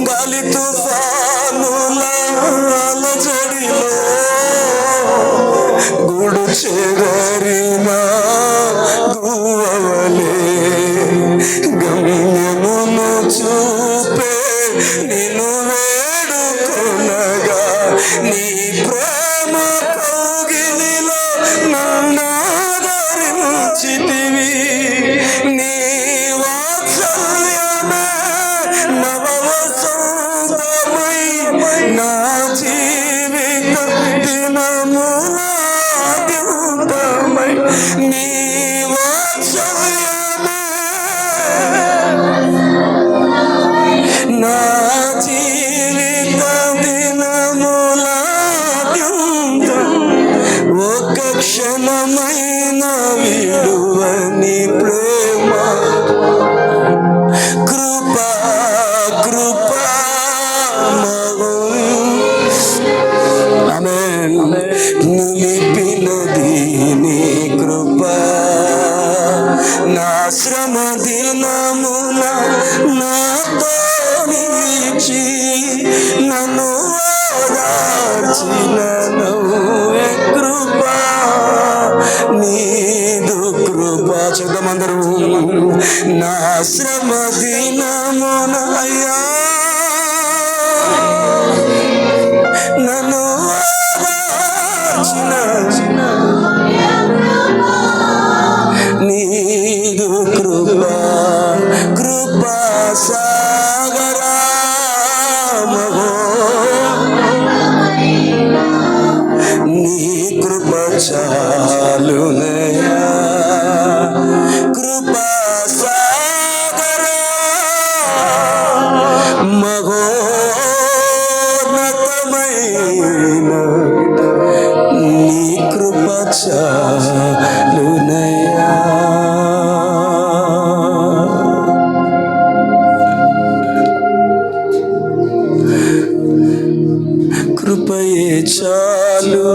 గాలి తుఫానుల అలజడిలో గూడు చెదరిన గువ్వవలే గమ్యమును చూపే నిన్ను వేడుకొనగా నీ ప్రేమ కౌగిలిలో నన్ను ఆదరించితివి. నీ చూద్దామందరూ. నా శ్రమ దినమున అయ్యా నన్ను నీదు కృపా సాగరా నీ కృప చాలునయా కృపా సాగరా మహోన్నతమైన నీ కృప చాలునయా. కృపయే చాలు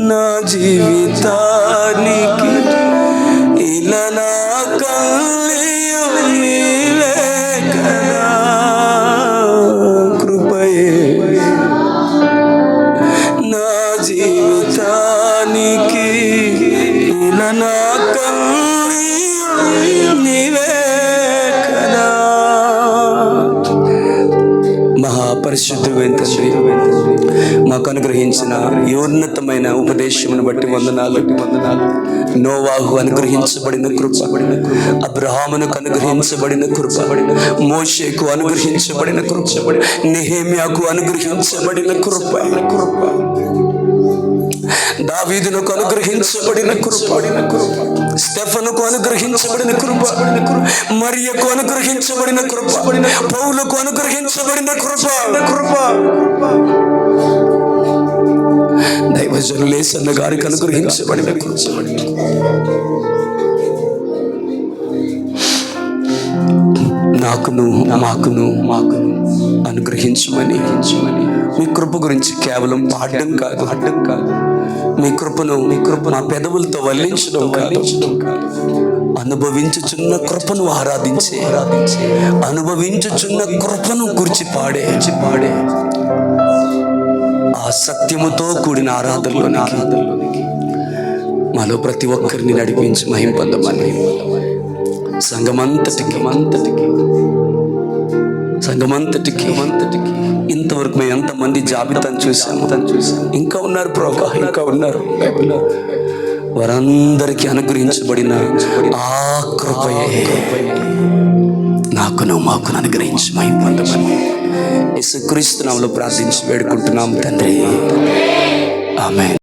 నా జీవితానికి, ఇలా నా కన్నీయు నీవే కదా. కృపయే నా జీవితానికి, ఇలా నా కన్నీయు నీవే కదా. మహాపరిశుద్ధుడైన తండ్రి, మాకు అనుగ్రహించిన ఈ ఉన్నతమైన ఉపదేశమును బట్టి వందనాలు. నోవాహు అనుగ్రహించబడిన కృప, అబ్రహామునకు అనుగ్రహించబడిన కృప, మోషేకు అనుగ్రహించబడిన కృప, నెహెమ్యాకు అనుగ్రహించబడిన కృప, దావీదునకు అనుగ్రహించబడిన కృప, స్టెఫనుకు అనుగ్రహించబడిన కృప, మరియకు అనుగ్రహించబడిన కృప, పౌలుకు అనుగ్రహించబడిన కృప, దైవజనులు యేసన్న గారికి అనుగ్రహించబడిన కృప, మాకును అనుగ్రహించమని. మీ కృప గురించి కేవలం పాడడం కాదు, మీ కృపను మా పెదవులతో వల్లించడం కాదు, అనుభవించుచున్న కృపను ఆరాధించే, అనుభవించుచున్న కృపను గురించి పాడే ఆ సత్యముతో కూడిన ఆరాధనలోనికి మాలో ప్రతి ఒక్కరిని నడిపించి మహిమ పొందమని. సంఘమంతటికి ఇంతవరకు మేము ఎంతమంది జాబితాను చూసాము, ఇంకా ఉన్నారు ప్రభా, ఇంకా ఉన్నారు. వారందరికీ అనుగ్రహించబడిన ఆ కృపయే మాకు అనుగ్రహించి మహిమ పొందమని యేసుక్రీస్తు నామములో ప్రార్థించి వేడుకుంటున్నాం తండ్రి. ఆమేన్.